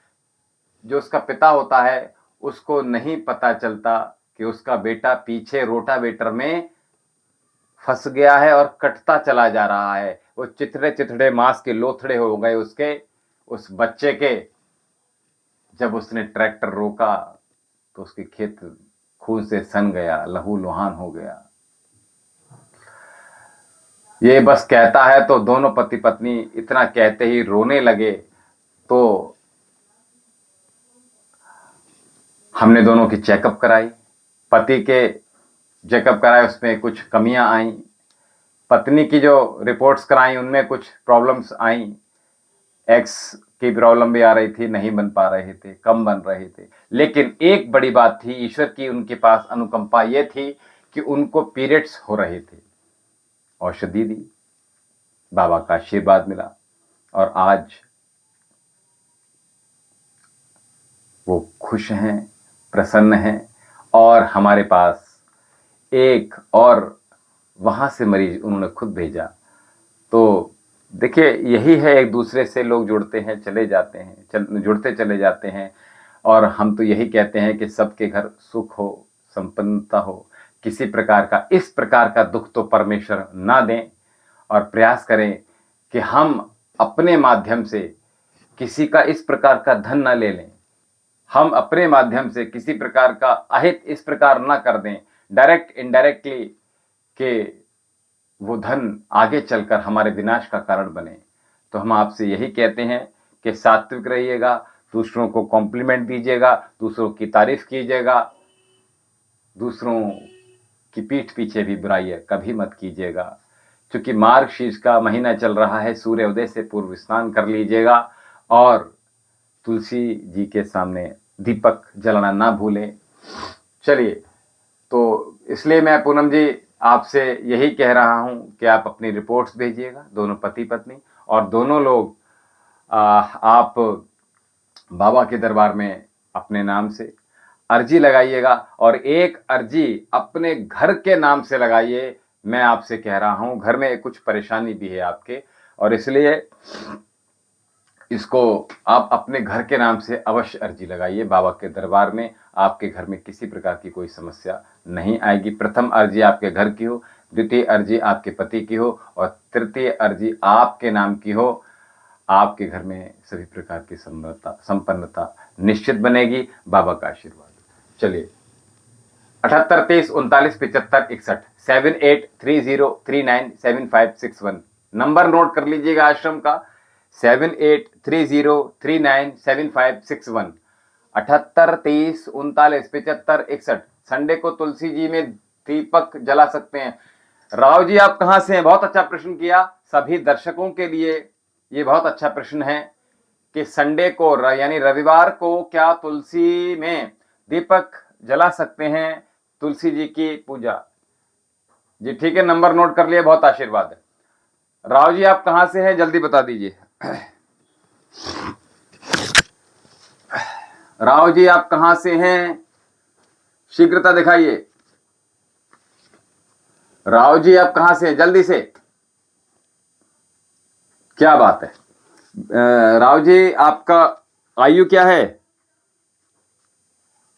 जो उसका पिता होता है उसको नहीं पता चलता कि उसका बेटा पीछे रोटावेटर में फंस गया है और कटता चला जा रहा है। वो चिथड़े चिथड़े मांस के लोथड़े हो गए उसके, उस बच्चे के। जब उसने ट्रैक्टर रोका तो उसकी खेत खून से सन गया, लहू लुहान हो गया। ये बस कहता है तो दोनों पति पत्नी इतना कहते ही रोने लगे। तो हमने दोनों की चेकअप कराई, पति के चेकअप कराए, उसमें कुछ कमियां आई। पत्नी की जो रिपोर्ट्स कराई उनमें कुछ प्रॉब्लम्स आई। एक्स की प्रॉब्लम भी आ रही थी, नहीं बन पा रहे थे, कम बन रहे थे। लेकिन एक बड़ी बात थी, ईश्वर की उनके पास अनुकंपा ये थी कि उनको पीरियड्स हो रहे थे। औषधि दी, बाबा का आशीर्वाद मिला, और आज वो खुश हैं, प्रसन्न हैं और हमारे पास एक और वहाँ से मरीज उन्होंने खुद भेजा। तो देखिए यही है, एक दूसरे से लोग जुड़ते हैं, चले जाते हैं, जुड़ते चले जाते हैं। और हम तो यही कहते हैं कि सबके घर सुख हो, संपन्नता हो, किसी प्रकार का इस प्रकार का दुख तो परमेश्वर ना दें। और प्रयास करें कि हम अपने माध्यम से किसी का इस प्रकार का धन ना ले लें, हम अपने माध्यम से किसी प्रकार का अहित इस प्रकार ना कर दें, डायरेक्ट इनडायरेक्टली, कि वो धन आगे चलकर हमारे विनाश का कारण बने। तो हम आपसे यही कहते हैं कि सात्विक रहिएगा, दूसरों को कॉम्प्लीमेंट दीजिएगा, दूसरों की तारीफ कीजिएगा, दूसरों की पीठ पीछे भी बुराई कभी मत कीजिएगा। क्योंकि मार्गशीर्ष का महीना चल रहा है, सूर्योदय से पूर्व स्नान कर लीजिएगा और तुलसी जी के सामने दीपक जलाना ना भूलें। चलिए, तो इसलिए मैं पूनम जी आपसे यही कह रहा हूं कि आप अपनी रिपोर्ट्स भेजिएगा, दोनों पति पत्नी, और दोनों लोग आप बाबा के दरबार में अपने नाम से अर्जी लगाइएगा और एक अर्जी अपने घर के नाम से लगाइए। मैं आपसे कह रहा हूं, घर में कुछ परेशानी भी है आपके, और इसलिए इसको आप अपने घर के नाम से अवश्य अर्जी लगाइए बाबा के दरबार में। आपके घर में किसी प्रकार की कोई समस्या नहीं आएगी। प्रथम अर्जी आपके घर की हो, द्वितीय अर्जी आपके पति की हो और तृतीय अर्जी आपके नाम की हो। आपके घर में सभी प्रकार की संपन्नता निश्चित बनेगी, बाबा का आशीर्वाद। चलिए, 78 23 39 75 61 7830397561 नंबर नोट कर लीजिएगा आश्रम का, 7830397561 78 30 39 75 61। संडे को तुलसी जी में दीपक जला सकते हैं। राव जी आप कहां से हैं? बहुत अच्छा प्रश्न किया। सभी दर्शकों के लिए ये बहुत अच्छा प्रश्न है कि संडे को यानी रविवार को क्या तुलसी में दीपक जला सकते हैं तुलसी जी की पूजा? जी ठीक है, नंबर नोट कर लिया, बहुत आशीर्वाद है। राव जी आप कहां से हैं, जल्दी बता दीजिए। राव जी आप कहां से हैं, शीघ्रता दिखाइए। राव जी आप कहां से हैं, जल्दी से। क्या बात है। राव जी आपका आयु क्या है,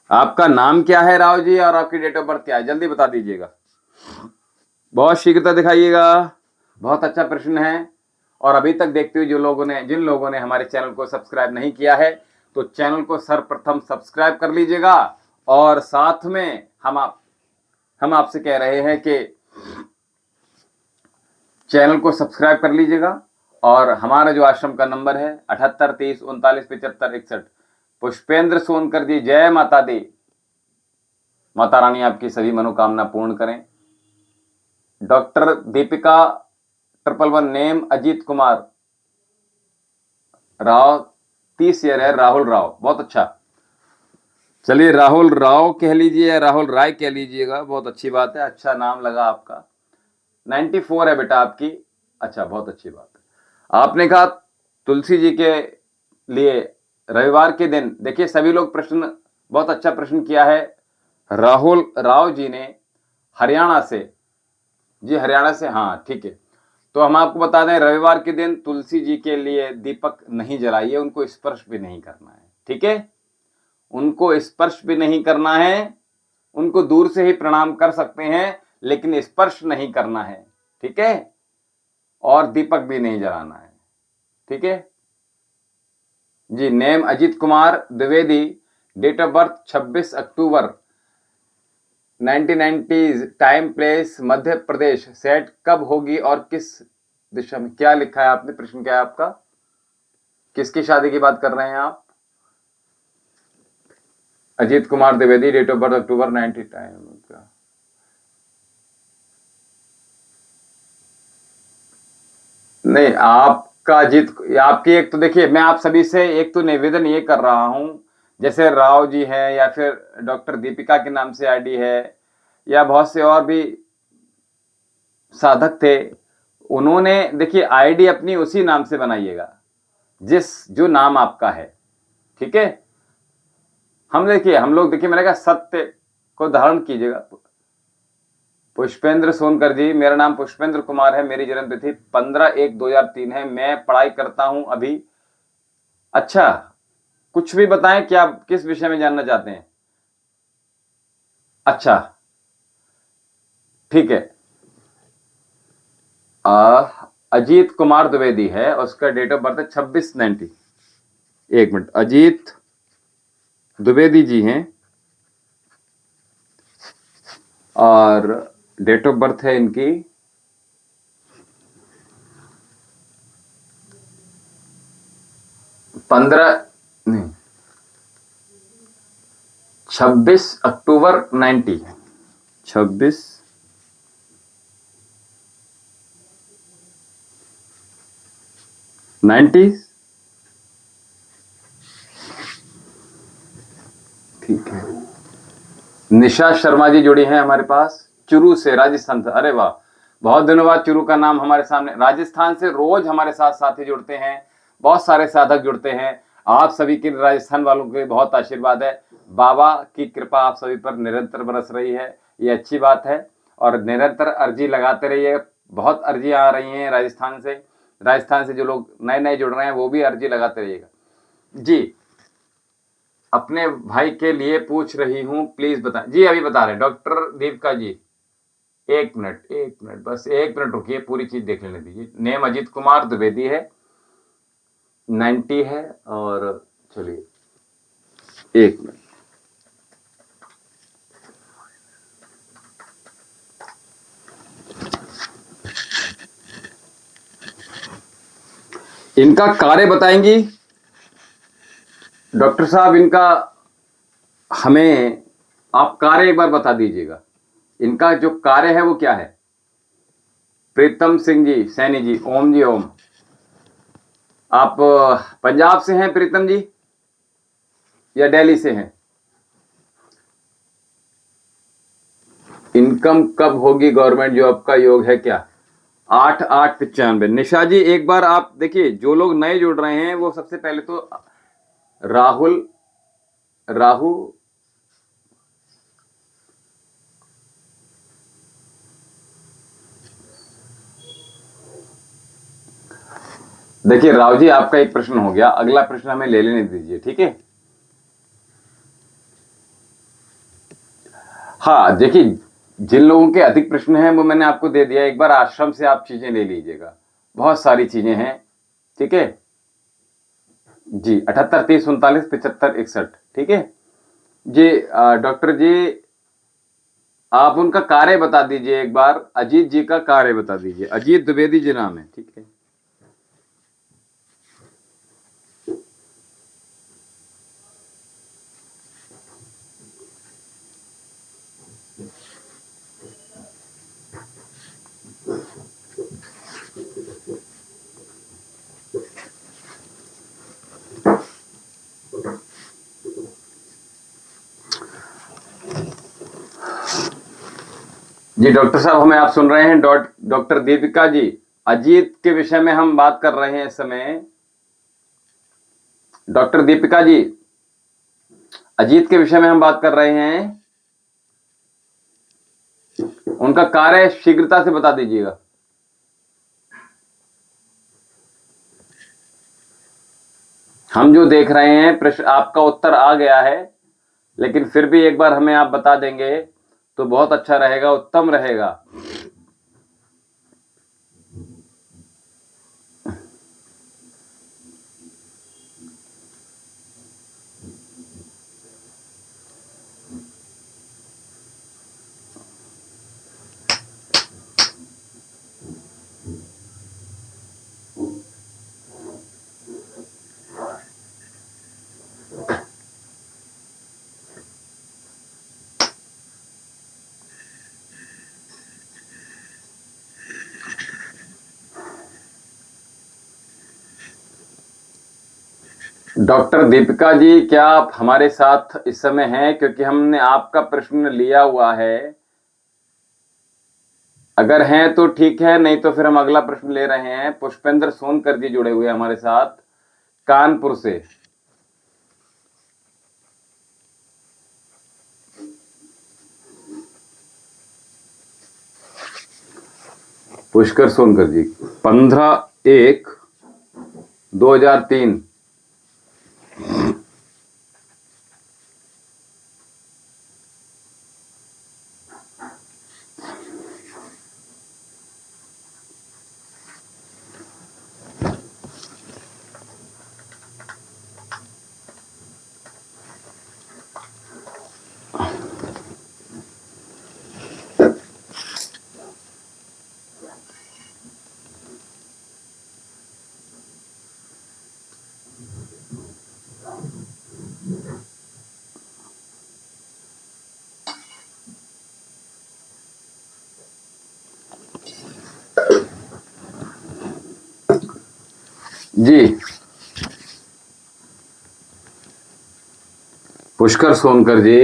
आपका नाम क्या है राव जी, और आपकी डेट ऑफ बर्थ क्या है, जल्दी बता दीजिएगा, बहुत शीघ्रता दिखाइएगा। बहुत अच्छा प्रश्न है। और अभी तक देखते हुए जिन लोगों ने हमारे चैनल को सब्सक्राइब नहीं किया है, तो चैनल को सर्वप्रथम सब्सक्राइब कर लीजिएगा। और साथ में हम आपसे कह रहे हैं कि चैनल को सब्सक्राइब कर लीजिएगा। और हमारा जो आश्रम का नंबर है 78 30 39 75 61। पुष्पेंद्र सोनकर जी, जय माता दी। माता रानी आपकी सभी मनोकामना पूर्ण करें। Doctor Deepika 111 name Ajit Kumar Rao, 30 year है, राहुल राव, बहुत अच्छा। चलिए, राहुल राव कह लीजिए या राहुल राय कह लीजिएगा, बहुत अच्छी बात है, अच्छा नाम लगा आपका। 94 है बेटा आपकी, अच्छा, बहुत अच्छी बात है। आपने कहा तुलसी जी के लिए रविवार के दिन, देखिए सभी लोग प्रश्न, बहुत अच्छा प्रश्न किया है राहुल राव जी ने, हरियाणा से। जी हरियाणा से, हाँ ठीक है। तो हम आपको बता दें, रविवार के दिन तुलसी जी के लिए दीपक नहीं जलाइए, उनको स्पर्श भी नहीं करना है, ठीक है, उनको स्पर्श भी नहीं करना है। उनको दूर से ही प्रणाम कर सकते हैं, लेकिन स्पर्श नहीं करना है, ठीक है, और दीपक भी नहीं जलाना है, ठीक है जी। Name Ajit Kumar Dwivedi, date of birth 26 October 1990, time place Madhya Pradesh. Set कब होगी और किस दिशा में? क्या लिखा है आपने, प्रश्न क्या है आपका, किसकी शादी की बात कर रहे हैं आप? Ajit Kumar Dwivedi, date of birth October 90, time क्या? नहीं, आपका अजीत, आपकी एक तो देखिए, मैं आप सभी से एक तो निवेदन ये कर रहा हूं, जैसे राव जी है या फिर डॉक्टर दीपिका के नाम से आईडी है, या बहुत से और भी साधक थे, उन्होंने देखिए आईडी अपनी उसी नाम से बनाइएगा जो नाम आपका है, ठीक है। हम लोग देखिए, मैंने कहा सत्य को धारण कीजिएगा। पुष्पेंद्र सोनकर जी, मेरा नाम पुष्पेंद्र कुमार है, मेरी जन्म तिथि 15/1/2003 है, मैं पढ़ाई करता हूं अभी। अच्छा, कुछ भी बताएं, क्या किस विषय में जानना चाहते हैं? अच्छा, ठीक है। अजीत कुमार द्विवेदी है, उसका डेट ऑफ बर्थ है 26/90। एक मिनट, अजीत द्विवेदी जी हैं और डेट ऑफ बर्थ है इनकी 26 अक्टूबर 90। 26 90। ठीक है। निशा शर्मा जी जुड़ी हैं हमारे पास, चुरू से, राजस्थान से। अरे वाह, बहुत दिनों बाद चुरू का नाम हमारे सामने। राजस्थान से रोज हमारे साथ साथी जुड़ते हैं, बहुत सारे साधक जुड़ते हैं। आप सभी के, राजस्थान वालों के बहुत आशीर्वाद है। बाबा की कृपा आप सभी पर निरंतर बरस रही है, ये अच्छी बात है। और निरंतर अर्जी लगाते रहिए, बहुत अर्जियां आ रही हैं राजस्थान से। राजस्थान से जो लोग नए नए जुड़ रहे हैं वो भी अर्जी लगाते रहिएगा जी। अपने भाई के लिए पूछ रही हूँ, प्लीज बताएं जी। अभी बता रहे हैं डॉक्टर दीपिका जी। एक मिनट, एक मिनट, बस एक मिनट रुकिए, पूरी चीज देख लेने दीजिए। नेम अजीत कुमार द्विवेदी है, 90 है। और चलिए एक मिनट, इनका कार्य बताएंगी डॉक्टर साहब? इनका हमें आप कार्य एक बार बता दीजिएगा, इनका जो कार्य है वो क्या है? प्रीतम सिंह जी, सैनी जी, ओम जी ओम। आप पंजाब से हैं प्रीतम जी या दिल्ली से हैं? इनकम कब होगी गवर्नमेंट जॉब का योग है क्या? 8895। निशा जी एक बार आप देखिए, जो लोग नए जुड़ रहे हैं वो सबसे पहले तो राहु देखिए राव जी, आपका एक प्रश्न हो गया, अगला प्रश्न हमें ले लेने दीजिए, ठीक है? हाँ देखिए, जिन लोगों के अधिक प्रश्न हैं वो मैंने आपको दे दिया। एक बार आश्रम से आप चीजें ले लीजिएगा, बहुत सारी चीजें हैं, ठीक है जी। 78 30 39 75 61, ठीक है जी। डॉक्टर जी आप उनका कार्य बता दीजिए एक बार, अजीत जी का कार्य बता दीजिए। अजीत द्विवेदी जी नाम है, ठीक है। जी डॉक्टर साहब, हमें आप सुन रहे हैं? डॉक्टर दीपिका जी, अजीत के विषय में हम बात कर रहे हैं इस समय। डॉक्टर दीपिका जी, अजीत के विषय में हम बात कर रहे हैं, उनका कार्य शीघ्रता से बता दीजिएगा। हम जो देख रहे हैं, प्रश्न आपका उत्तर आ गया है, लेकिन फिर भी एक बार हमें आप बता देंगे तो बहुत अच्छा रहेगा, उत्तम रहेगा। डॉक्टर दीपिका जी, क्या आप हमारे साथ इस समय हैं? क्योंकि हमने आपका प्रश्न लिया हुआ है। अगर हैं तो ठीक है, नहीं तो फिर हम अगला प्रश्न ले रहे हैं। पुष्पेंद्र सोनकर जी जुड़े हुए हमारे साथ कानपुर से। पुष्कर सोनकर जी 15/1/2003। जी पुष्कर सोनकर जी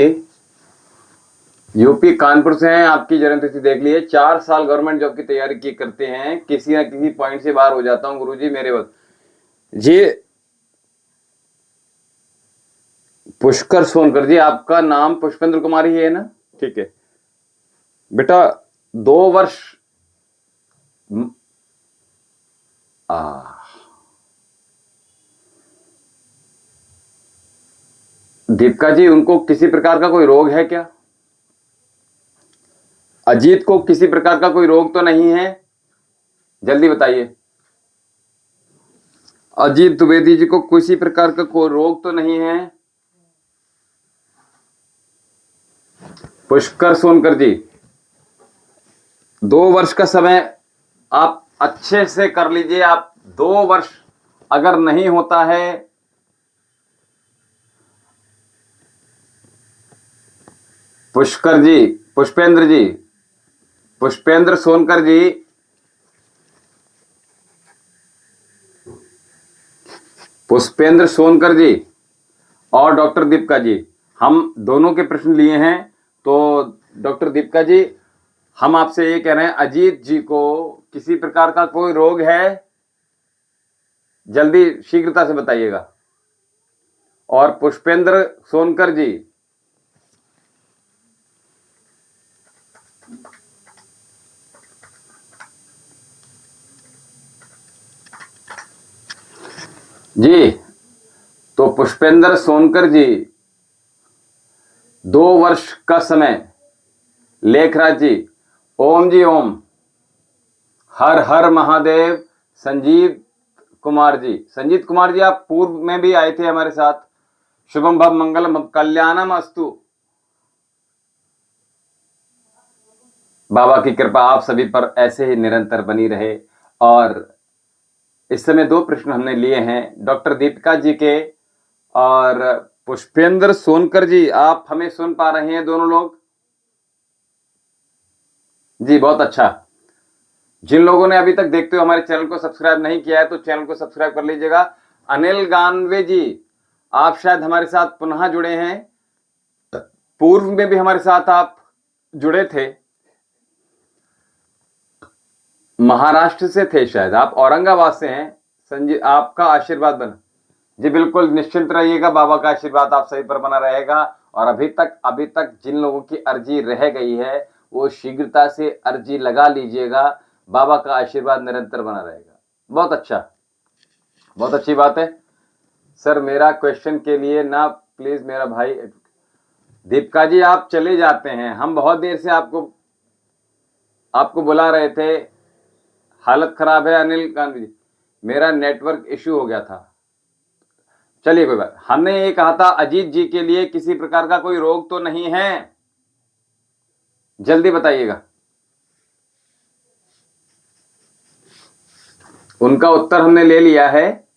यूपी कानपुर से हैं। आपकी जन्मतिथि देख लीजिए। 4 साल गवर्नमेंट जॉब की तैयारी की करते हैं, किसी ना किसी पॉइंट से बाहर हो जाता हूं गुरुजी मेरे वक्त। जी पुष्कर सोनकर जी, आपका नाम पुष्पेंद्र कुमार ही है ना? ठीक है बेटा। 2 वर्ष दीपिका जी, उनको किसी प्रकार का कोई रोग है क्या? अजीत को किसी प्रकार का कोई रोग तो नहीं है? जल्दी बताइए। अजीत द्विवेदी जी को किसी प्रकार का कोई रोग तो नहीं है? पुष्कर सोनकर जी 2 वर्ष का समय आप अच्छे से कर लीजिए। आप 2 वर्ष अगर नहीं होता है, पुष्कर जी, पुष्पेंद्र जी, पुष्पेंद्र सोनकर जी, पुष्पेंद्र सोनकर जी और डॉक्टर दीपिका जी, हम दोनों के प्रश्न लिए हैं। तो डॉक्टर दीपिका जी, हम आपसे ये कह रहे हैं, अजीत जी को किसी प्रकार का कोई रोग है? जल्दी शीघ्रता से बताइएगा। और पुष्पेंद्र सोनकर जी, जी तो पुष्पेंद्र सोनकर जी 2 वर्ष का समय। लेखराज जी, ओम जी ओम, हर हर महादेव। संजीव कुमार जी, संजीत कुमार जी आप पूर्व में भी आए थे हमारे साथ। शुभम भव मंगलम कल्याणम अस्तु। बाबा की कृपा आप सभी पर ऐसे ही निरंतर बनी रहे। और इस समय 2 प्रश्न हमने लिए हैं डॉक्टर दीपिका जी के और पुष्पेंद्र सोनकर जी। आप हमें सुन पा रहे हैं दोनों लोग? जी बहुत अच्छा। जिन लोगों ने अभी तक देखते हो हमारे चैनल को सब्सक्राइब नहीं किया है तो चैनल को सब्सक्राइब कर लीजिएगा। अनिल गानवे जी, आप शायद हमारे साथ पुनः जुड़े हैं। पूर्व में भी हमारे साथ आप जुड़े थे, महाराष्ट्र से थे शायद, आप औरंगाबाद से हैं। संजय, आपका आशीर्वाद बना। जी बिल्कुल निश्चिंत रहिएगा, बाबा का आशीर्वाद आप सभी पर बना रहेगा। और अभी तक जिन लोगों की अर्जी रह गई है वो शीघ्रता से अर्जी लगा लीजिएगा। बाबा का आशीर्वाद निरंतर बना रहेगा। बहुत अच्छा, बहुत अच्छी बात है। सर मेरा क्वेश्चन के लिए ना प्लीज मेरा भाई। दीपिका जी आप चले जाते हैं, हम बहुत देर से आपको बुला रहे थे। हालत खराब है अनिल गांधी जी, मेरा नेटवर्क इश्यू हो गया था। चलिए कोई बात। हमने ये कहा था अजीत जी के लिए किसी प्रकार का कोई रोग तो नहीं है? जल्दी बताइएगा। उनका उत्तर हमने ले लिया है।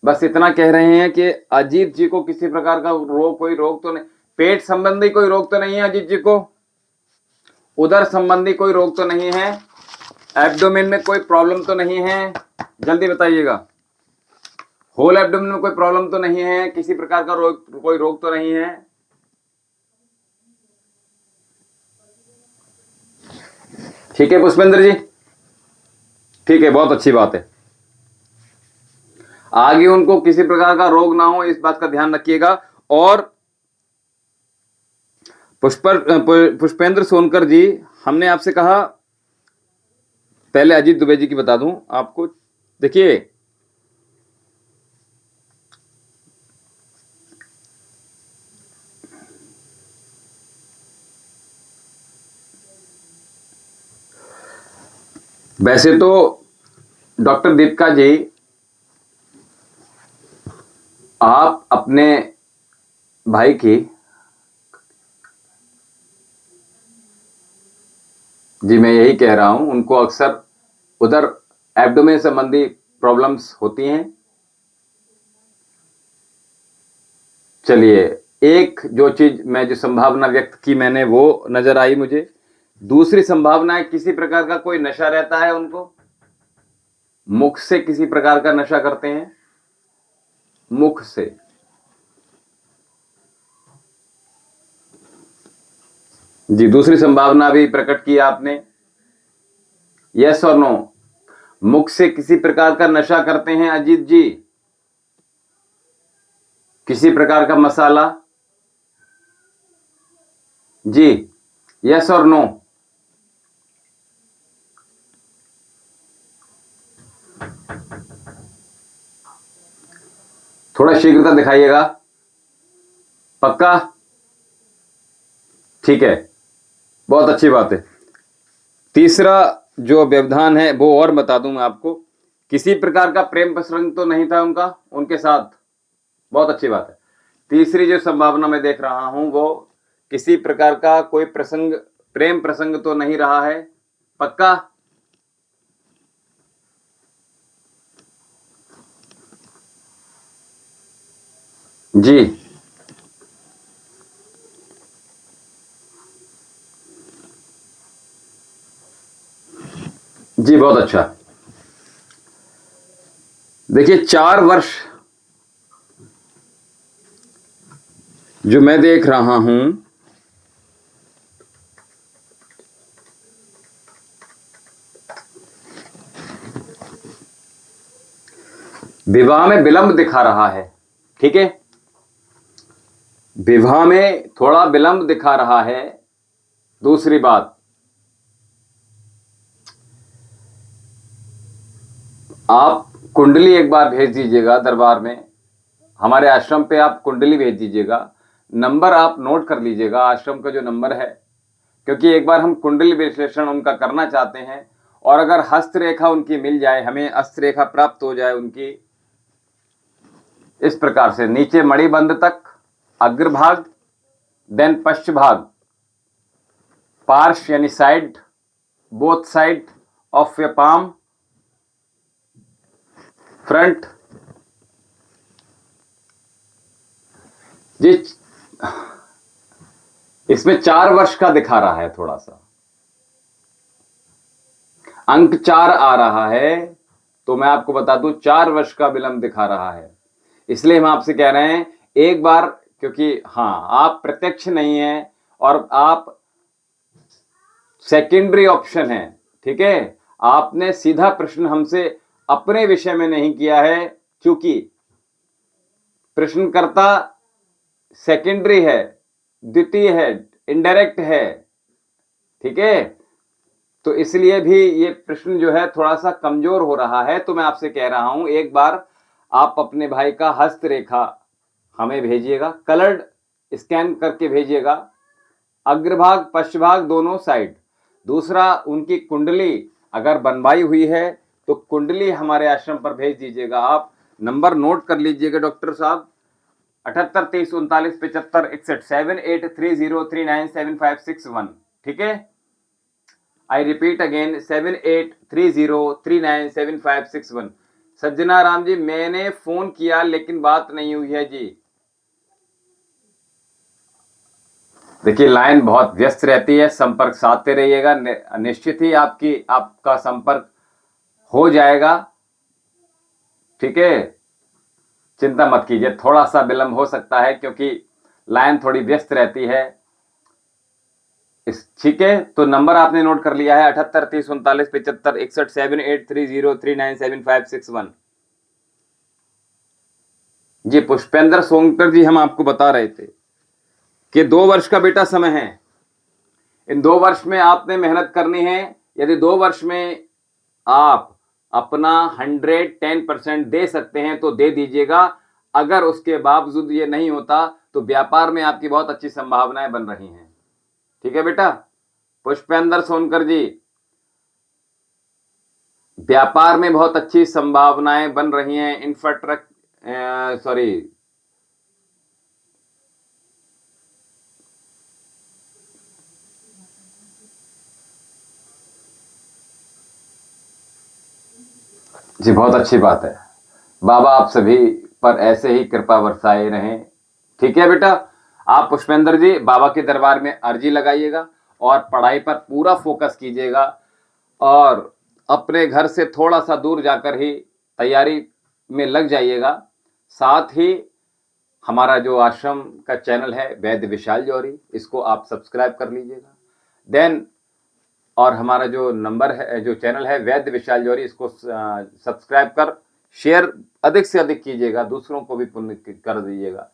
बस इतना कह रहे हैं कि अजीत जी को किसी प्रकार का कोई रोग तो नहीं, पेट संबंधी कोई रोग तो नहीं है अजीत जी को, उदर संबंधी कोई रोग तो नहीं है, एब्डोमेन में कोई प्रॉब्लम तो नहीं है? जल्दी बताइएगा। होल एब्डोमेन में कोई प्रॉब्लम तो नहीं है, किसी प्रकार का कोई रोग तो नहीं है? ठीक है पुष्पेंद्र जी, ठीक है, बहुत अच्छी बात है। आगे उनको किसी प्रकार का रोग ना हो इस बात का ध्यान रखिएगा। और पुष्पेंद्र सोनकर जी, हमने आपसे कहा पहले अजीत दुबे जी की बता दूं आपको। देखिए, वैसे तो डॉक्टर दीपिका जी, आप अपने भाई की, जी मैं यही कह रहा हूं, उनको अक्सर उधर एब्डोमेन संबंधी प्रॉब्लम्स होती हैं। चलिए, एक जो चीज मैं जो संभावना व्यक्त की मैंने वो नजर आई मुझे। दूसरी संभावना है किसी प्रकार का कोई नशा रहता है उनको, मुख से किसी प्रकार का नशा करते हैं, मुख से। जी, दूसरी संभावना भी प्रकट की आपने, यस और नो। मुख से किसी प्रकार का नशा करते हैं अजीत जी, किसी प्रकार का मसाला, जी, यस और नो। थोड़ा शीघ्रता दिखाइएगा, पक्का? ठीक है, बहुत अच्छी बात है। तीसरा जो व्यवधान है वो और बता दूं मैं आपको, किसी प्रकार का प्रेम प्रसंग तो नहीं था उनका उनके साथ, बहुत अच्छी बात है। तीसरी जो संभावना मैं देख रहा हूं वो किसी प्रकार का कोई प्रसंग, प्रेम प्रसंग तो नहीं रहा है, पक्का? जी, जी बहुत अच्छा। देखिए, 4 वर्ष जो मैं देख रहा हूं, विवाह में विलंब दिखा रहा है, ठीक है, विवाह में थोड़ा विलंब दिखा रहा है। दूसरी बात, आप कुंडली एक बार भेज दीजिएगा दरबार में, हमारे आश्रम पे आप कुंडली भेज दीजिएगा, नंबर आप नोट कर लीजिएगा, आश्रम का जो नंबर है, क्योंकि एक बार हम कुंडली विश्लेषण उनका करना चाहते हैं, और अगर हस्तरेखा उनकी मिल जाए, हमें हस्तरेखा प्राप्त हो जाए उनकी इस प्रकार से, नीचे मणिबंध तक अग्रभाग, देन पश्च भाग, पार्श्व यानी side, both side of your palm, front. जी, इसमें 4 वर्ष का दिखा रहा है, थोड़ा सा अंक 4 आ रहा है, तो मैं आपको बता दूं 4 वर्ष का विलंब दिखा रहा है। इसलिए हम आपसे कह रहे हैं एक बार, क्योंकि हाँ आप प्रत्यक्ष नहीं है और आप सेकेंडरी ऑप्शन है, ठीक है, आपने सीधा प्रश्न हमसे अपने विषय में नहीं किया है, क्योंकि प्रश्नकर्ता सेकेंडरी है, द्वितीय है, इनडायरेक्ट है, ठीक है, तो इसलिए भी ये प्रश्न जो है थोड़ा सा कमजोर हो रहा है। तो मैं आपसे कह रहा हूं एक बार आप अपने भाई का हस्तरेखा हमें भेजिएगा, कलर्ड स्कैन करके भेजिएगा, अग्रभाग पश्चभाग दोनों साइड। दूसरा, उनकी कुंडली अगर बनवाई हुई है तो कुंडली हमारे आश्रम पर भेज दीजिएगा। आप नंबर नोट कर लीजिएगा डॉक्टर साहब, 78 23 39 75 61 7830397561, ठीक है। I repeat again 7830397561। सज्जना Ram ji, मैंने फोन किया लेकिन बात नहीं हुई है जी। देखिए, लाइन बहुत व्यस्त रहती है, संपर्क साधते रहिएगा, निश्चित ही आपका संपर्क हो जाएगा, ठीक है, चिंता मत कीजिए। थोड़ा सा विलंब हो सकता है क्योंकि लाइन थोड़ी व्यस्त रहती है, ठीक है। तो नंबर आपने नोट कर लिया है 78 30 39 75 61 7830397561। जी, पुष्पेंद्र सोनकर जी, हम आपको बता रहे थे कि 2 वर्ष का बेटा समय है, इन 2 वर्ष में आपने मेहनत करनी है। यदि 2 वर्ष में आप अपना 110% दे सकते हैं तो दे दीजिएगा। अगर उसके बावजूद ये नहीं होता तो व्यापार में आपकी बहुत अच्छी संभावनाएं बन रही हैं। ठीक है बेटा। पुष्पेंद्र सोनकर जी, व्यापार में बहुत अच्छी संभावनाएं बन रही हैं। इंफ्रास्ट्रक्चर सॉरी जी, बहुत अच्छी बात है। बाबा आप सभी पर ऐसे ही कृपा बरसाए रहें। ठीक है बेटा। आप पुष्पेंद्र जी बाबा के दरबार में अर्जी लगाइएगा और पढ़ाई पर पूरा फोकस कीजिएगा और अपने घर से थोड़ा सा दूर जाकर ही तैयारी में लग जाइएगा। साथ ही हमारा जो आश्रम का चैनल है वैद्य विशाल जौहरी, इसको आप सब्सक्राइब कर लीजिएगा। देन और हमारा जो नंबर है, जो चैनल है वैद्य विशाल जौहरी, इसको सब्सक्राइब कर शेयर अधिक से अधिक कीजिएगा, दूसरों को भी पुण्य कर दीजिएगा।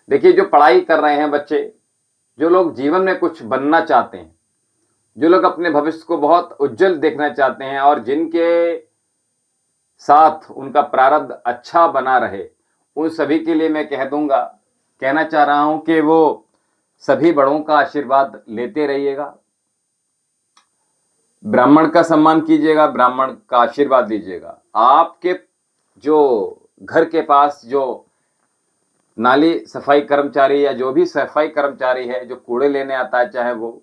देखिए, जो पढ़ाई कर रहे हैं बच्चे, जो लोग जीवन में कुछ बनना चाहते हैं, जो लोग अपने भविष्य को बहुत उज्जवल देखना चाहते हैं और जिनके साथ उनका प्रारब्ध अच्छा बना रहे, उन सभी के लिए मैं कहना चाह रहा हूं कि वो सभी बड़ों का आशीर्वाद लेते रहिएगा, ब्राह्मण का सम्मान कीजिएगा, ब्राह्मण का आशीर्वाद लीजिएगा। आपके जो घर के पास जो नाली सफाई कर्मचारी या जो भी सफाई कर्मचारी है, जो कूड़े लेने आता है, चाहे वो,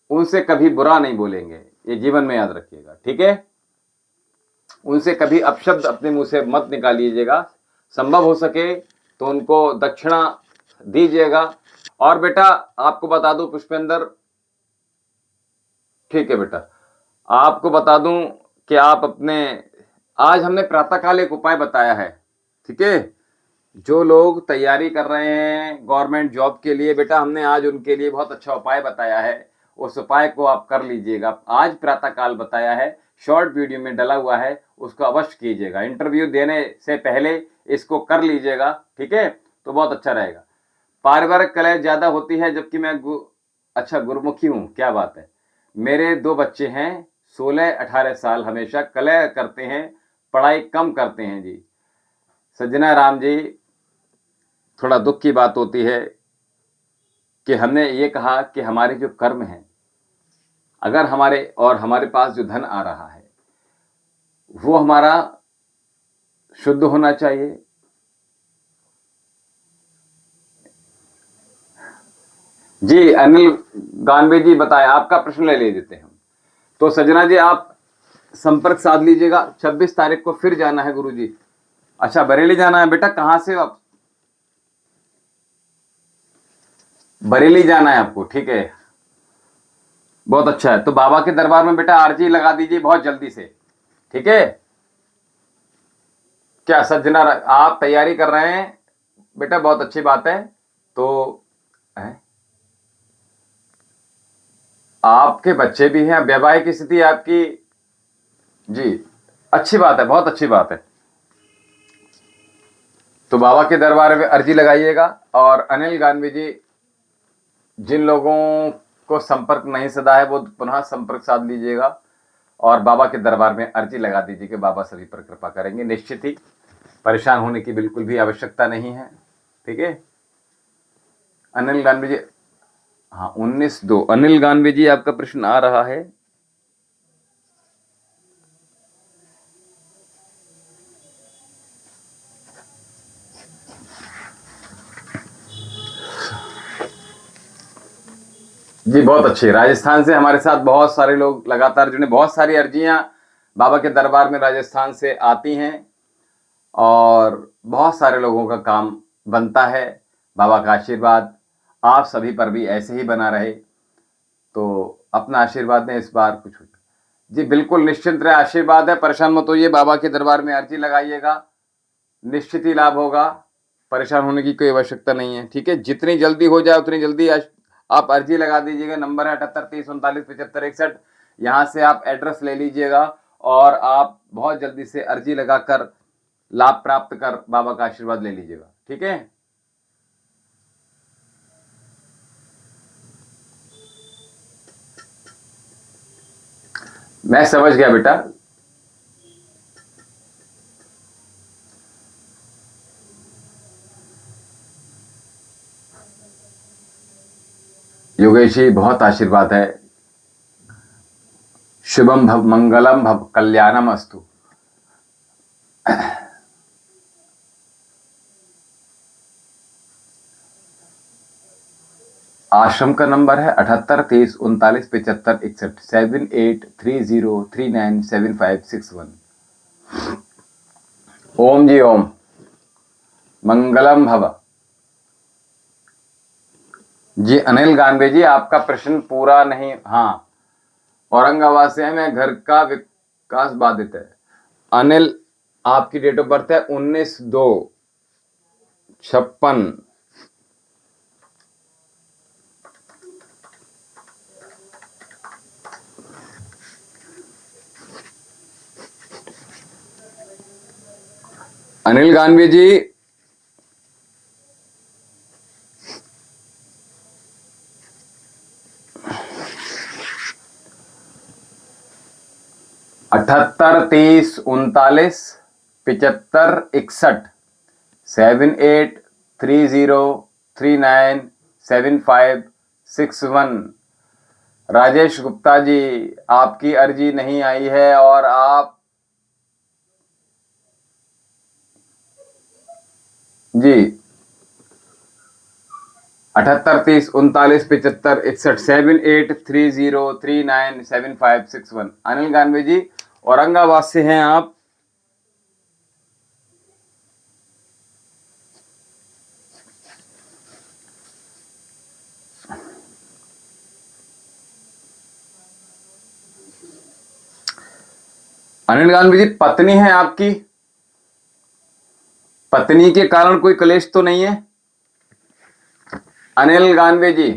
उनसे कभी बुरा नहीं बोलेंगे, ये जीवन में याद रखिएगा। ठीक है। उनसे कभी अपशब्द अपने मुंह से मत निकालिएगा। संभव हो सके तो उनको दक्षिणा दीजिएगा। और बेटा आपको बता दूं पुष्पेंद्र, ठीक है बेटा, आपको बता दूं कि आप अपने, आज हमने प्रातःकाल एक उपाय बताया है। ठीक है। जो लोग तैयारी कर रहे हैं गवर्नमेंट जॉब के लिए, बेटा हमने आज उनके लिए बहुत अच्छा उपाय बताया है। उस उपाय को आप कर लीजिएगा। आज प्रातःकाल बताया है, शॉर्ट वीडियो में डला हुआ है, उसको अवश्य कीजिएगा। इंटरव्यू देने से पहले इसको कर लीजिएगा। ठीक है। तो बहुत अच्छा रहेगा। पारिवारिक कलह ज्यादा होती है, जबकि मैं अच्छा गुरुमुखी हूं, क्या बात है। मेरे 2 बच्चे हैं, 16-18 साल, हमेशा कलह करते हैं, पढ़ाई कम करते हैं जी। सज्जना राम जी, थोड़ा दुख की बात होती है कि हमने ये कहा कि हमारे जो कर्म हैं, अगर हमारे पास जो धन आ रहा है वो हमारा शुद्ध होना चाहिए। जी अनिल गानवे जी, बताएं, आपका प्रश्न ले लेते हैं हम। तो सजना जी आप संपर्क साध लीजिएगा। 26 तारीख को फिर जाना है गुरु जी। अच्छा, बरेली जाना है बेटा, कहां से आप? बरेली जाना है आपको, ठीक है, बहुत अच्छा है। तो बाबा के दरबार में बेटा आरजी लगा दीजिए बहुत जल्दी से। ठीक है। क्या सज्जना, आप तैयारी कर रहे हैं बेटा, बहुत अच्छी बात है। तो आपके बच्चे भी हैं, वैवाहिक स्थिति आपकी, जी अच्छी बात है, बहुत अच्छी बात है। तो बाबा के दरबार में अर्जी लगाइएगा। और अनिल गानवी जी, जिन लोगों को संपर्क नहीं सदा है वो पुनः संपर्क साध लीजिएगा और बाबा के दरबार में अर्जी लगा दीजिए कि बाबा सभी पर कृपा करेंगे। निश्चित ही परेशान होने की बिल्कुल भी आवश्यकता नहीं है। ठीक है। अनिल गानवी जी, हाँ 19/2, अनिल गानवी जी आपका प्रश्न आ रहा है। जी बहुत अच्छे। राजस्थान से हमारे साथ बहुत सारे लोग लगातार जुड़े, बहुत सारी अर्जियां बाबा के दरबार में राजस्थान से आती हैं और बहुत सारे लोगों का काम बनता है। बाबा का आशीर्वाद आप सभी पर भी ऐसे ही बना रहे। तो अपना आशीर्वाद दें इस बार कुछ। जी बिल्कुल निश्चिंत रहे, आशीर्वाद है, परेशान मत होइए। बाबा के दरबार में अर्जी लगाइएगा, निश्चित ही लाभ होगा, परेशान होने की कोई आवश्यकता नहीं है। ठीक है। जितनी जल्दी हो जाए उतनी जल्दी आप अर्जी लगा दीजिएगा। नंबर है 78 30 39 75 61। यहाँ से आप एड्रेस ले लीजिएगा और आप बहुत जल्दी से अर्जी लगाकर लाभ प्राप्त कर बाबा का आशीर्वाद ले लीजिएगा। ठीक है। मैं समझ गया बेटा। योगेश जी बहुत आशीर्वाद है। शुभम भव मंगलम भव कल्याणम अस्तु। आश्रम का नंबर है 78 30 39 75 61 7830397561। ओम जी ओम। मंगलम भव। जी अनिल गांधी जी, आपका प्रश्न पूरा नहीं। हाँ, औरंगाबाद से है, मैं घर का विकास बाधित है। अनिल, आपकी डेट ऑफ बर्थ है 19/2/56। अनिल गांधी जी, अठहत्तर 30 39 75 61 7830397561। राजेश गुप्ता जी, आपकी अर्जी नहीं आई है और आप जी 78 30 39 75 61 7830397561। अनिल गांधी जी, औरंगाबाद से हैं आप। अनिल गांधी जी, पत्नी है आपकी? पत्नी के कारण कोई क्लेश तो नहीं है? अनिल गांधी जी,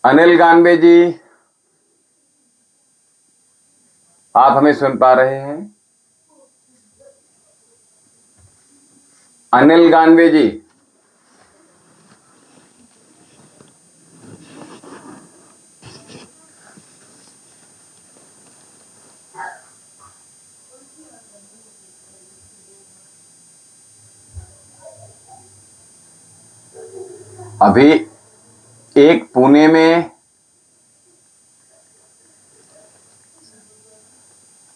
अनिल गांधी जी, आप हमें सुन पा रहे हैं? अनिल गांधी जी, अभी एक पुणे में।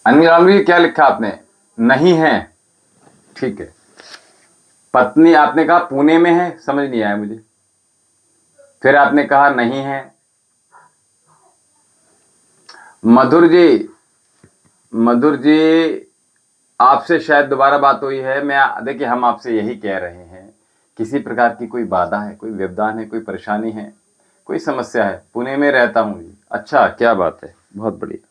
अनिल गांधी जी, क्या लिखा आपने? नहीं है, ठीक है। पत्नी आपने कहा पुणे में है, समझ नहीं आया मुझे। फिर आपने कहा नहीं है। मधुर जी, मधुर जी, आपसे शायद दोबारा बात हुई है। मैं देखिए, हम आपसे यही कह रहे हैं, किसी प्रकार की कोई बाधा है, कोई व्यवधान है, कोई परेशानी है, कोई समस्या है? पुणे में रहता हूं जी। अच्छा, क्या बात है, बहुत बढ़िया।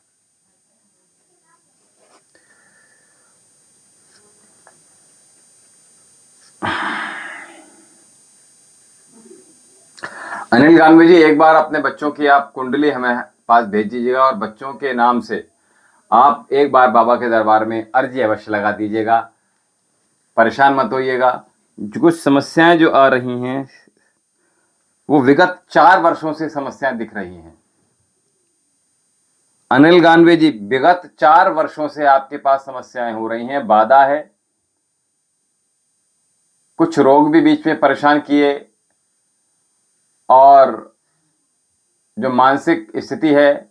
अनिल गांधी जी, एक बार अपने बच्चों की आप कुंडली हमें पास भेज दीजिएगा और बच्चों के नाम से आप एक बार बाबा के दरबार में अर्जी अवश्य लगा दीजिएगा। परेशान मत होइएगा। कुछ समस्याएं जो आ रही हैं वो विगत 4 वर्षों से समस्याएं दिख रही हैं। अनिल गांधी जी, विगत 4 वर्षों से आपके पास समस्याएं हो रही हैं, बाधा है, कुछ रोग भी बीच में परेशान किए, और जो मानसिक स्थिति है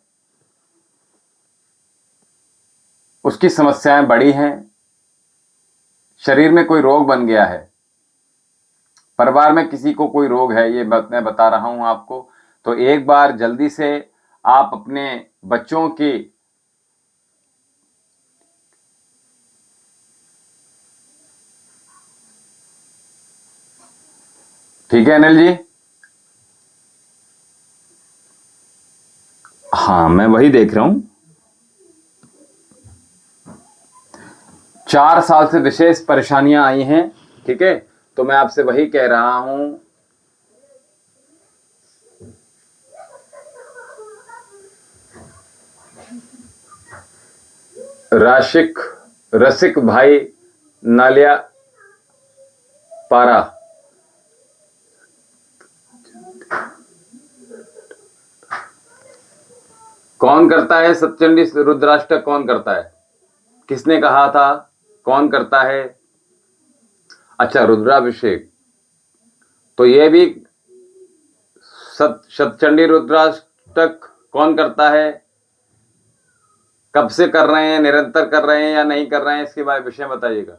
उसकी समस्याएं बड़ी हैं, शरीर में कोई रोग बन गया है, परिवार में किसी को कोई रोग है, ये मैं बता रहा हूं आपको। तो एक बार जल्दी से आप अपने बच्चों की ठीक है अनिल जी? हाँ, मैं वही देख रहा हूं। 4 साल से विशेष परेशानियां आई हैं, ठीक है? तो मैं आपसे वही कह रहा हूं। रसिक भाई नालिया पारा, कौन करता है सप्तचंडी रुद्राष्टक? कौन करता है? किसने कहा था? कौन करता है? अच्छा, रुद्राभिषेक। तो ये भी शतचंडी रुद्राष्टक कौन करता है, कब से कर रहे हैं, निरंतर कर रहे हैं या नहीं कर रहे हैं, इसके बारे में विषय बताइएगा।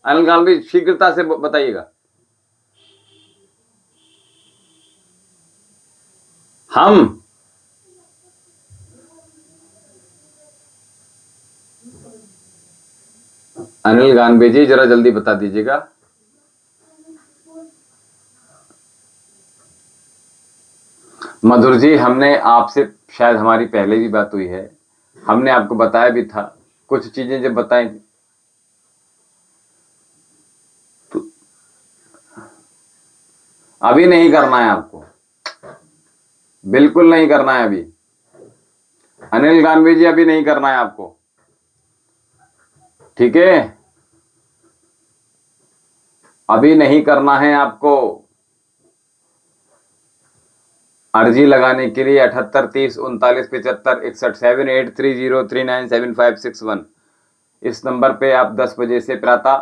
अनिल गांधी शीघ्रता से बताइएगा। हम अनिल गांधी जी जरा जल्दी बता दीजिएगा। मधुर जी, हमने आपसे, शायद हमारी पहले भी बात हुई है, हमने आपको बताया भी था कुछ चीजें जब बताएं तो अभी नहीं करना है आपको, बिल्कुल नहीं करना है अभी। अनिल गांधी जी अभी नहीं करना है आपको, ठीक है, अभी नहीं करना है आपको। अर्जी लगाने के लिए 7830397561 इस नंबर पे आप 10 बजे से प्रातः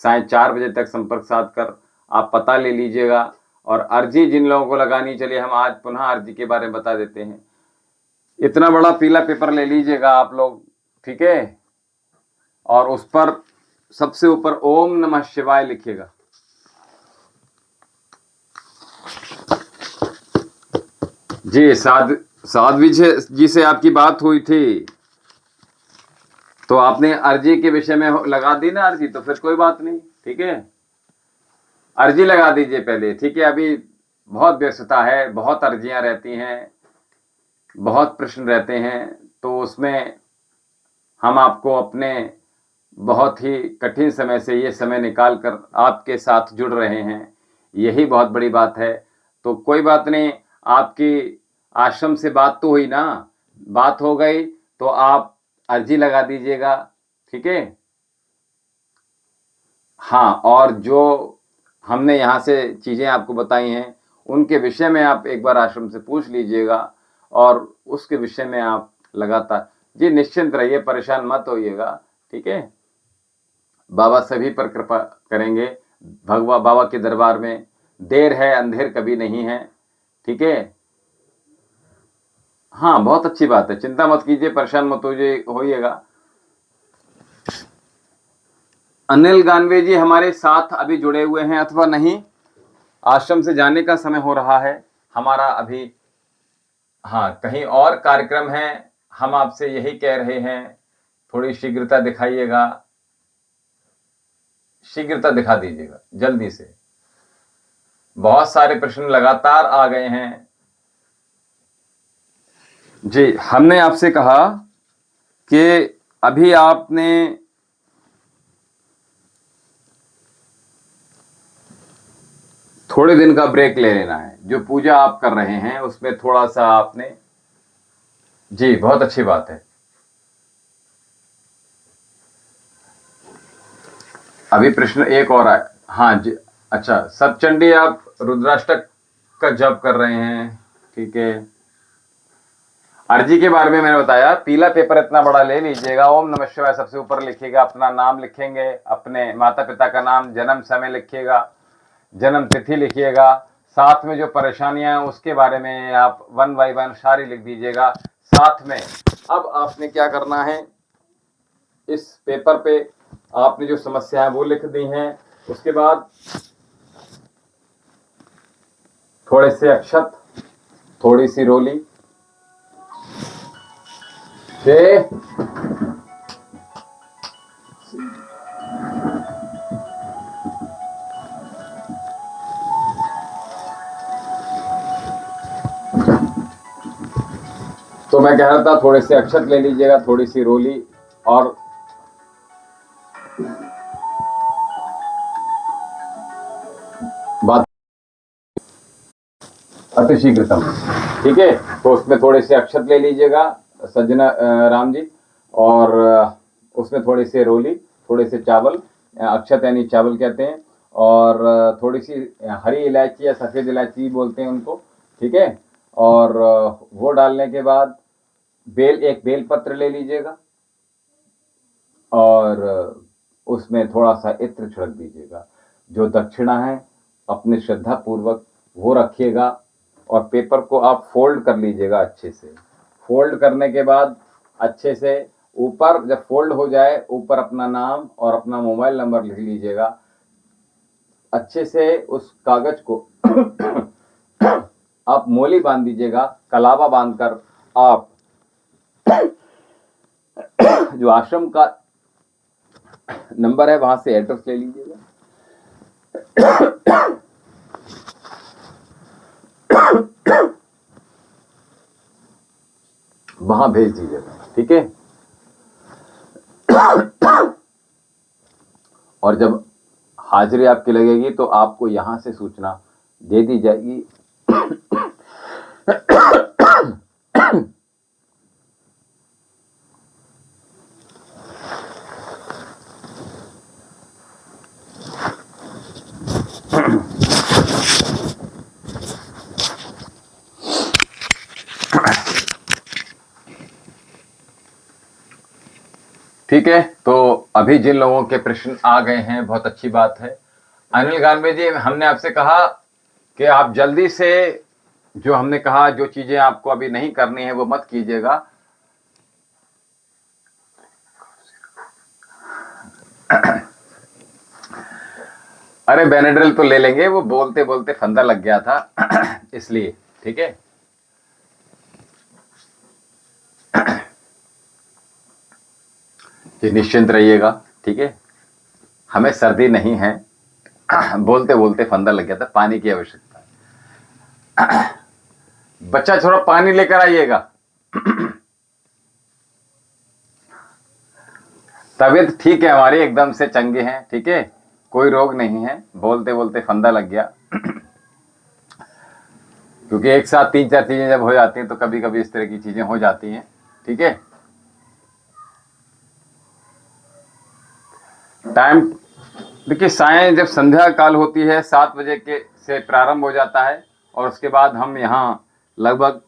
साढ़े 4 बजे तक संपर्क साध कर आप पता ले लीजिएगा। और अर्जी जिन लोगों को लगानी, चलिए हम आज पुनः अर्जी के बारे में बता देते हैं। इतना बड़ा पीला पेपर ले लीजिएगा आप लोग, ठीक है, और उस पर सबसे ऊपर ओम नमः शिवाय लिखिएगा। जी, साध्वी जी से आपकी बात हुई थी तो आपने अर्जी के विषय में लगा दी ना अर्जी, तो फिर कोई बात नहीं, ठीक है, अर्जी लगा दीजिए पहले, ठीक है। अभी बहुत व्यस्तता है, बहुत अर्जियां रहती हैं, बहुत प्रश्न रहते हैं, तो उसमें हम आपको अपने बहुत ही कठिन समय से ये समय निकाल कर आपके साथ जुड़ रहे हैं, यही बहुत बड़ी बात है। तो कोई बात नहीं, आपकी आश्रम से बात तो हुई ना, बात हो गई तो आप अर्जी लगा दीजिएगा, ठीक है। हाँ, और जो हमने यहाँ से चीज़ें आपको बताई हैं उनके विषय में आप एक बार आश्रम से पूछ लीजिएगा और उसके विषय में आप लगातार, जी निश्चिंत रहिए, परेशान मत होइएगा, ठीक है। बाबा सभी पर कृपा करेंगे, भगवा बाबा के दरबार में देर है अंधेर कभी नहीं है, ठीक है। हाँ, बहुत अच्छी बात है, चिंता मत कीजिए, परेशान मत होइएगा। अनिल गांधी जी हमारे साथ अभी जुड़े हुए हैं अथवा नहीं, आश्रम से जाने का समय हो रहा है हमारा अभी। हाँ, कहीं और कार्यक्रम है, हम आपसे यही कह रहे हैं, थोड़ी शीघ्रता दिखाइएगा, शीघ्रता दिखा दीजिएगा जल्दी से। बहुत सारे प्रश्न लगातार आ गए हैं। जी, हमने आपसे कहा कि अभी आपने थोड़े दिन का ब्रेक ले लेना है, जो पूजा आप कर रहे हैं उसमें थोड़ा सा आपने, जी बहुत अच्छी बात है। अभी प्रश्न एक और आया, हाँ जी, अच्छा, सतचंडी आप रुद्राष्टक का जप कर रहे हैं, ठीक है। अर्जी के बारे में मैंने बताया, पीला पेपर इतना बड़ा ले लीजिएगा, ओम नमः शिवाय सबसे ऊपर लिखिएगा, अपना नाम लिखेंगे, अपने माता पिता का नाम, जन्म समय लिखिएगा, जन्म तिथि लिखिएगा, साथ में जो परेशानियां हैं उसके बारे में आप 1 बाय 1 सारी लिख दीजिएगा। साथ में अब आपने क्या करना है, इस पेपर पे आपने जो समस्या है वो लिख दी हैं, उसके बाद थोड़े से अक्षत, थोड़ी सी रोली, तो मैं कह रहा था थोड़े से अक्षत ले लीजिएगा, थोड़ी सी रोली और बात अतिशीघ्रतम, ठीक है। तो उसमें थोड़े से अक्षत ले लीजिएगा सज्जना राम जी, और उसमें थोड़ी सी रोली, थोड़े से चावल, अक्षत यानी चावल कहते हैं, और थोड़ी सी हरी इलायची या सफ़ेद इलायची बोलते हैं उनको, ठीक है। और वो डालने के बाद एक बेल पत्र ले लीजिएगा और उसमें थोड़ा सा इत्र छिड़क दीजिएगा। जो दक्षिणा है अपने श्रद्धा पूर्वक वो रखिएगा, और पेपर को आप फोल्ड कर लीजिएगा अच्छे से। फोल्ड करने के बाद अच्छे से ऊपर जब फोल्ड हो जाए, ऊपर अपना नाम और अपना मोबाइल नंबर लिख लीजिएगा। अच्छे से उस कागज को आप मोली बांध दीजिएगा, कलावा बांधकर आप जो आश्रम का नंबर है वहां से एड्रेस ले लीजिएगा। वहां भेज दीजिएगा, ठीक है। और जब हाजिरी आपकी लगेगी तो आपको यहां से सूचना दे दी जाएगी। ठीक है, तो अभी जिन लोगों के प्रश्न आ गए हैं, बहुत अच्छी बात है। अनिल गांधी जी, हमने आपसे कहा कि आप जल्दी से, जो हमने कहा, जो चीजें आपको अभी नहीं करनी है वो मत कीजिएगा। अरे बेनेड्रिल तो ले लेंगे, वो बोलते बोलते फंदा लग गया था इसलिए, ठीक है। जी निश्चिंत रहिएगा, ठीक है। हमें सर्दी नहीं है, बोलते बोलते फंदा लग गया था, पानी की आवश्यकता है। बच्चा थोड़ा पानी लेकर आइएगा। तबीयत ठीक है हमारी, एकदम से चंगे हैं, ठीक है, कोई रोग नहीं है, बोलते बोलते फंदा लग गया। क्योंकि एक साथ 3-4 चीजें जब हो जाती हैं तो कभी कभी इस तरह की चीजें हो जाती हैं, ठीक है। टाइम देखिए, सायं जब संध्या काल होती है 7 बजे के से प्रारंभ हो जाता है, और उसके बाद हम यहाँ लगभग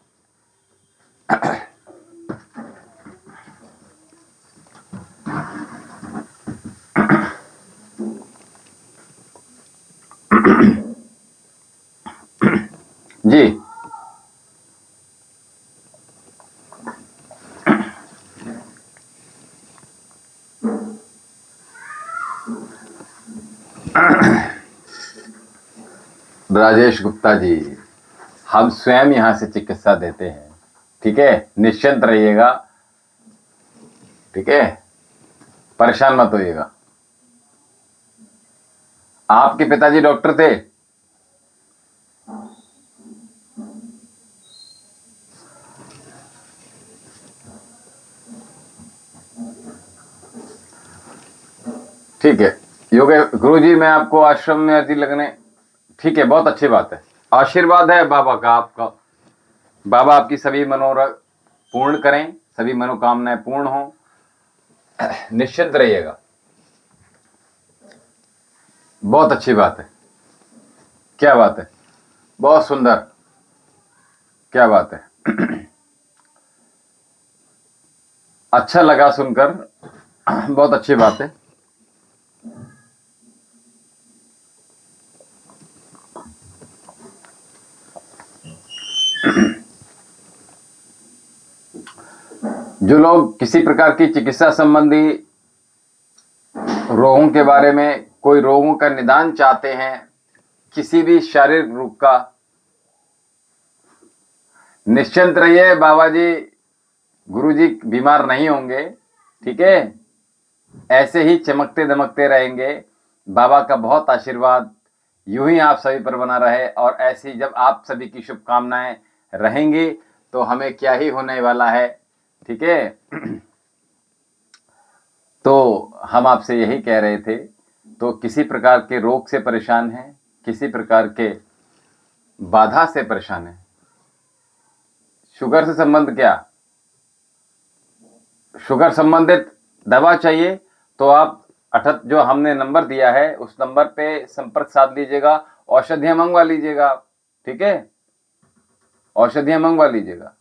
जी राजेश गुप्ता जी, हम स्वयं यहाँ से चिकित्सा देते हैं, ठीक है, निश्चिंत रहिएगा, ठीक है, परेशान मत होइएगा। आपके पिताजी डॉक्टर थे? ठीक है, योगेश गुरु जी, मैं आपको आश्रम में अर्जी लगने, ठीक है, बहुत अच्छी बात है, आशीर्वाद है बाबा का आपका। बाबा आपकी सभी मनोरथ पूर्ण करें, सभी मनोकामनाएं पूर्ण हों, निश्चिंत रहिएगा। बहुत अच्छी बात है, क्या बात है, बहुत सुंदर, क्या बात है। अच्छा लगा सुनकर, बहुत अच्छी बात है। जो लोग किसी प्रकार की चिकित्सा संबंधी रोगों के बारे में, कोई रोगों का निदान चाहते हैं, किसी भी शारीरिक रोग का, निश्चिंत रहिए, बाबा जी, गुरु जी बीमार नहीं होंगे, ठीक है, ऐसे ही चमकते दमकते रहेंगे। बाबा का बहुत आशीर्वाद यूं ही आप सभी पर बना रहे, और ऐसी जब आप सभी की शुभकामनाएं रहेंगी तो हमें क्या ही होने वाला है, ठीक है। तो हम आपसे यही कह रहे थे, तो किसी प्रकार के रोग से परेशान हैं, किसी प्रकार के बाधा से परेशान हैं, शुगर से संबंध क्या, शुगर संबंधित दवा चाहिए तो आप अठत जो हमने नंबर दिया है उस नंबर पे संपर्क साध लीजिएगा, औषधियां मंगवा लीजिएगा, ठीक है, औषधियां मंगवा लीजिएगा।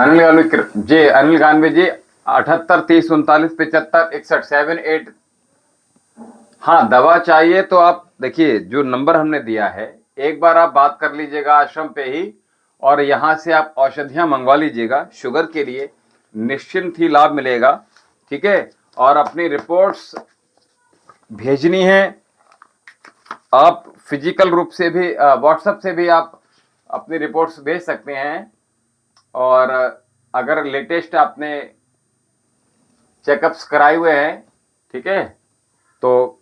अनिल गानवे जी, अनिल गानवे जी 78 30 39 75 61 78। हाँ, दवा चाहिए तो आप देखिए जो नंबर हमने दिया है, एक बार आप बात कर लीजिएगा आश्रम पे ही, और यहाँ से आप औषधियाँ मंगवा लीजिएगा शुगर के लिए, निश्चिंत ही लाभ मिलेगा। ठीक है, और अपनी रिपोर्ट्स भेजनी है। आप फिजिकल रूप से भी व्हाट्सएप से भी आप अपनी रिपोर्ट्स भेज सकते हैं, और अगर लेटेस्ट आपने चेकअप्स कराए हुए हैं, ठीक है, तो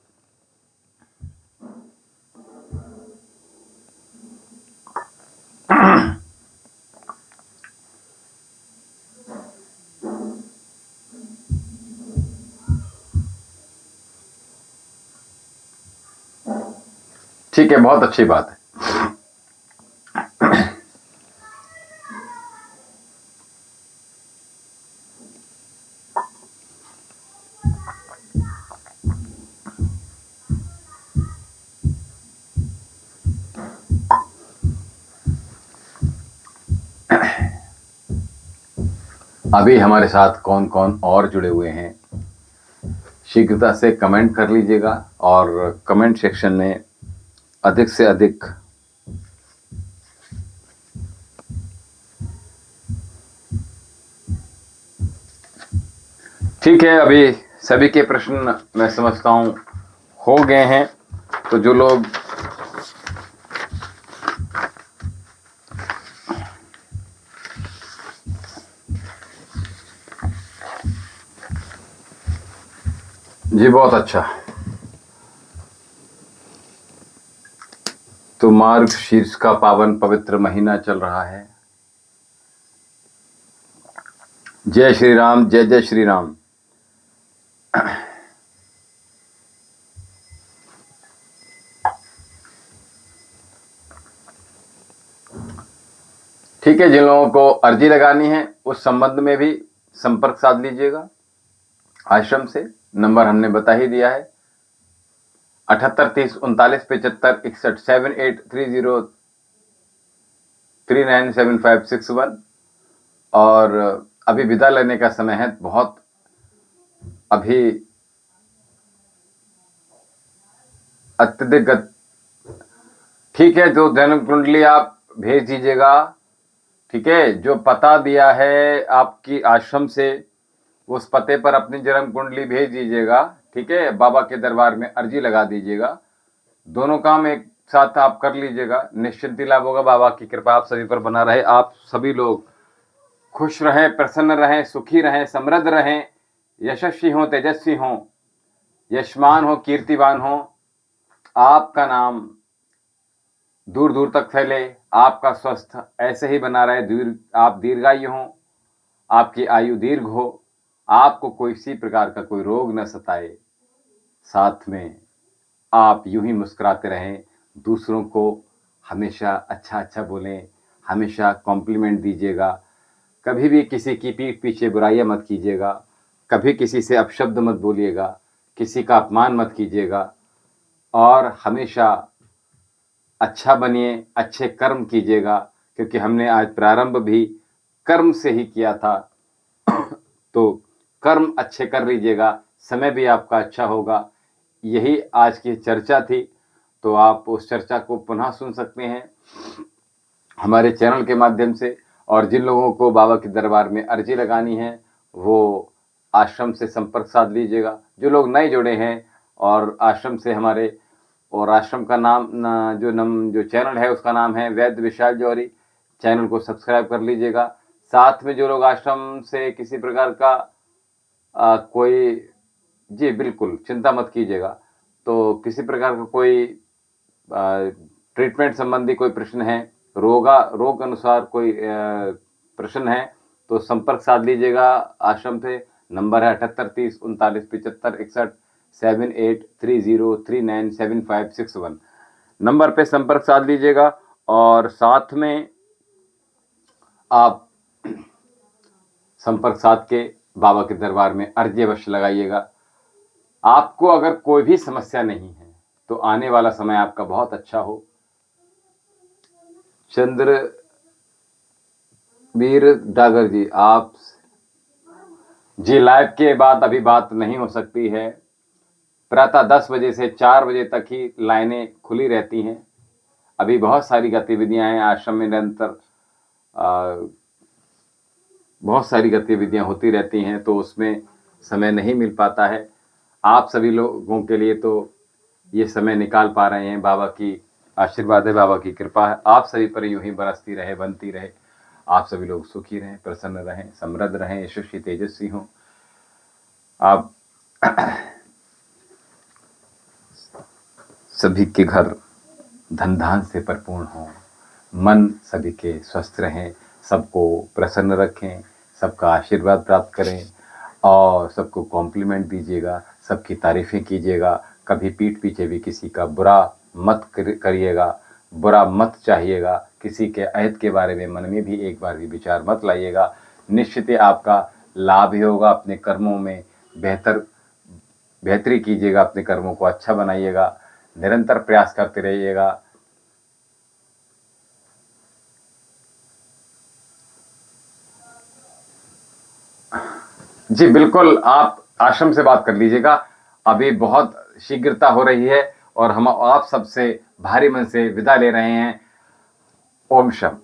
ठीक है, बहुत अच्छी बात है। अभी हमारे साथ कौन कौन और जुड़े हुए हैं, शीघ्रता से कमेंट कर लीजिएगा, और कमेंट सेक्शन में अधिक से अधिक ठीक है। अभी सभी के प्रश्न मैं समझता हूं हो गए हैं, तो जो लोग जी, बहुत अच्छा। तो मार्ग शीर्ष का पावन पवित्र महीना चल रहा है। जय श्री राम, जय जय श्री राम। ठीक है, जिन लोगों को अर्जी लगानी है उस संबंध में भी संपर्क साध लीजिएगा आश्रम से। नंबर हमने बता ही दिया है, 78 30 39 75 61 7830397561। और अभी विदा लेने का समय है, बहुत अभी अत्यधिक। ठीक है, तो जन्म कुंडली आप भेज दीजिएगा। ठीक है, जो पता दिया है आपकी आश्रम से, उस पते पर अपनी जन्म कुंडली भेज दीजिएगा। ठीक है, बाबा के दरबार में अर्जी लगा दीजिएगा। दोनों काम एक साथ आप कर लीजिएगा, निश्चिंत ही लाभ होगा। बाबा की कृपा आप सभी पर बना रहे, आप सभी लोग खुश रहें, प्रसन्न रहें, सुखी रहें, समृद्ध रहें, यशस्वी हों, तेजस्वी हों, यशमान हो, कीर्तिवान हो, आपका नाम दूर दूर तक फैले, आपका स्वस्थ ऐसे ही बना रहे, आप दीर्घायु हों, आपकी आयु दीर्घ हो, आपको कोई सी प्रकार का कोई रोग न सताए, साथ में आप यूं ही मुस्कुराते रहें, दूसरों को हमेशा अच्छा अच्छा बोलें, हमेशा कॉम्प्लीमेंट दीजिएगा, कभी भी किसी की पीठ पीछे बुराइयां मत कीजिएगा, कभी किसी से अपशब्द मत बोलिएगा, किसी का अपमान मत कीजिएगा, और हमेशा अच्छा बनिए, अच्छे कर्म कीजिएगा, क्योंकि हमने आज प्रारंभ भी कर्म से ही किया था। तो कर्म अच्छे कर लीजिएगा, समय भी आपका अच्छा होगा। यही आज की चर्चा थी, तो आप उस चर्चा को पुनः सुन सकते हैं हमारे चैनल के माध्यम से। और जिन लोगों को बाबा के दरबार में अर्जी लगानी है वो आश्रम से संपर्क साध लीजिएगा। जो लोग नए जुड़े हैं और आश्रम से हमारे, और आश्रम का नाम जो चैनल है उसका नाम है वैद्य विशाल जौहरी, चैनल को सब्सक्राइब कर लीजिएगा। साथ में जो लोग आश्रम से किसी प्रकार का कोई, जी बिल्कुल चिंता मत कीजिएगा, तो किसी प्रकार का कोई ट्रीटमेंट संबंधी कोई प्रश्न है, रोग अनुसार कोई प्रश्न है, तो संपर्क साध लीजिएगा आश्रम से। नंबर है 78 30 39 75 61 7830397561। नंबर पे संपर्क साध लीजिएगा, और साथ में आप संपर्क साध के बाबा के दरबार में अर्जी अवश्य लगाइएगा। आपको अगर कोई भी समस्या नहीं है तो आने वाला समय आपका बहुत अच्छा हो। चंद्र वीर डागर जी, आप जी लाइव के बाद अभी बात नहीं हो सकती है। प्रातः 10 बजे से 4 बजे तक ही लाइनें खुली रहती हैं। अभी बहुत सारी गतिविधियां हैं आश्रम में, निरंतर बहुत सारी गतिविधियां होती रहती हैं, तो उसमें समय नहीं मिल पाता है। आप सभी लोगों के लिए तो ये समय निकाल पा रहे हैं। बाबा की आशीर्वाद है, बाबा की कृपा है, आप सभी पर यूं ही बरसती रहे, बनती रहे। आप सभी लोग सुखी रहें, प्रसन्न रहें, समृद्ध रहें, यशस्वी तेजस्वी हों। आप सभी के घर धन धान से परिपूर्ण हों, मन सभी के स्वस्थ रहें, सबको प्रसन्न रखें, सबका आशीर्वाद प्राप्त करें और सबको कॉम्प्लीमेंट दीजिएगा, सबकी तारीफ़ें कीजिएगा। कभी पीठ पीछे भी किसी का बुरा मत करिएगा, बुरा मत चाहिएगा, किसी के अहित के बारे में मन में भी एक बार भी विचार मत लाइएगा। निश्चित ही आपका लाभ ही होगा। अपने कर्मों में बेहतरी कीजिएगा, अपने कर्मों को अच्छा बनाइएगा, निरंतर प्रयास करते रहिएगा। जी बिल्कुल, आप आश्रम से बात कर लीजिएगा। अभी बहुत शीघ्रता हो रही है और हम आप सबसे भारी मन से विदा ले रहे हैं। ओम शम।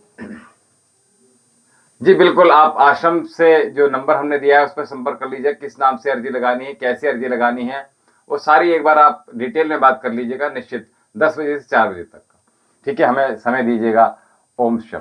जी बिल्कुल, आप आश्रम से जो नंबर हमने दिया है उस पर संपर्क कर लीजिए। किस नाम से अर्जी लगानी है, कैसे अर्जी लगानी है, वो सारी एक बार आप डिटेल में बात कर लीजिएगा। निश्चित 10 बजे से 4 बजे तक। ठीक है, हमें समय दीजिएगा। ओम शम।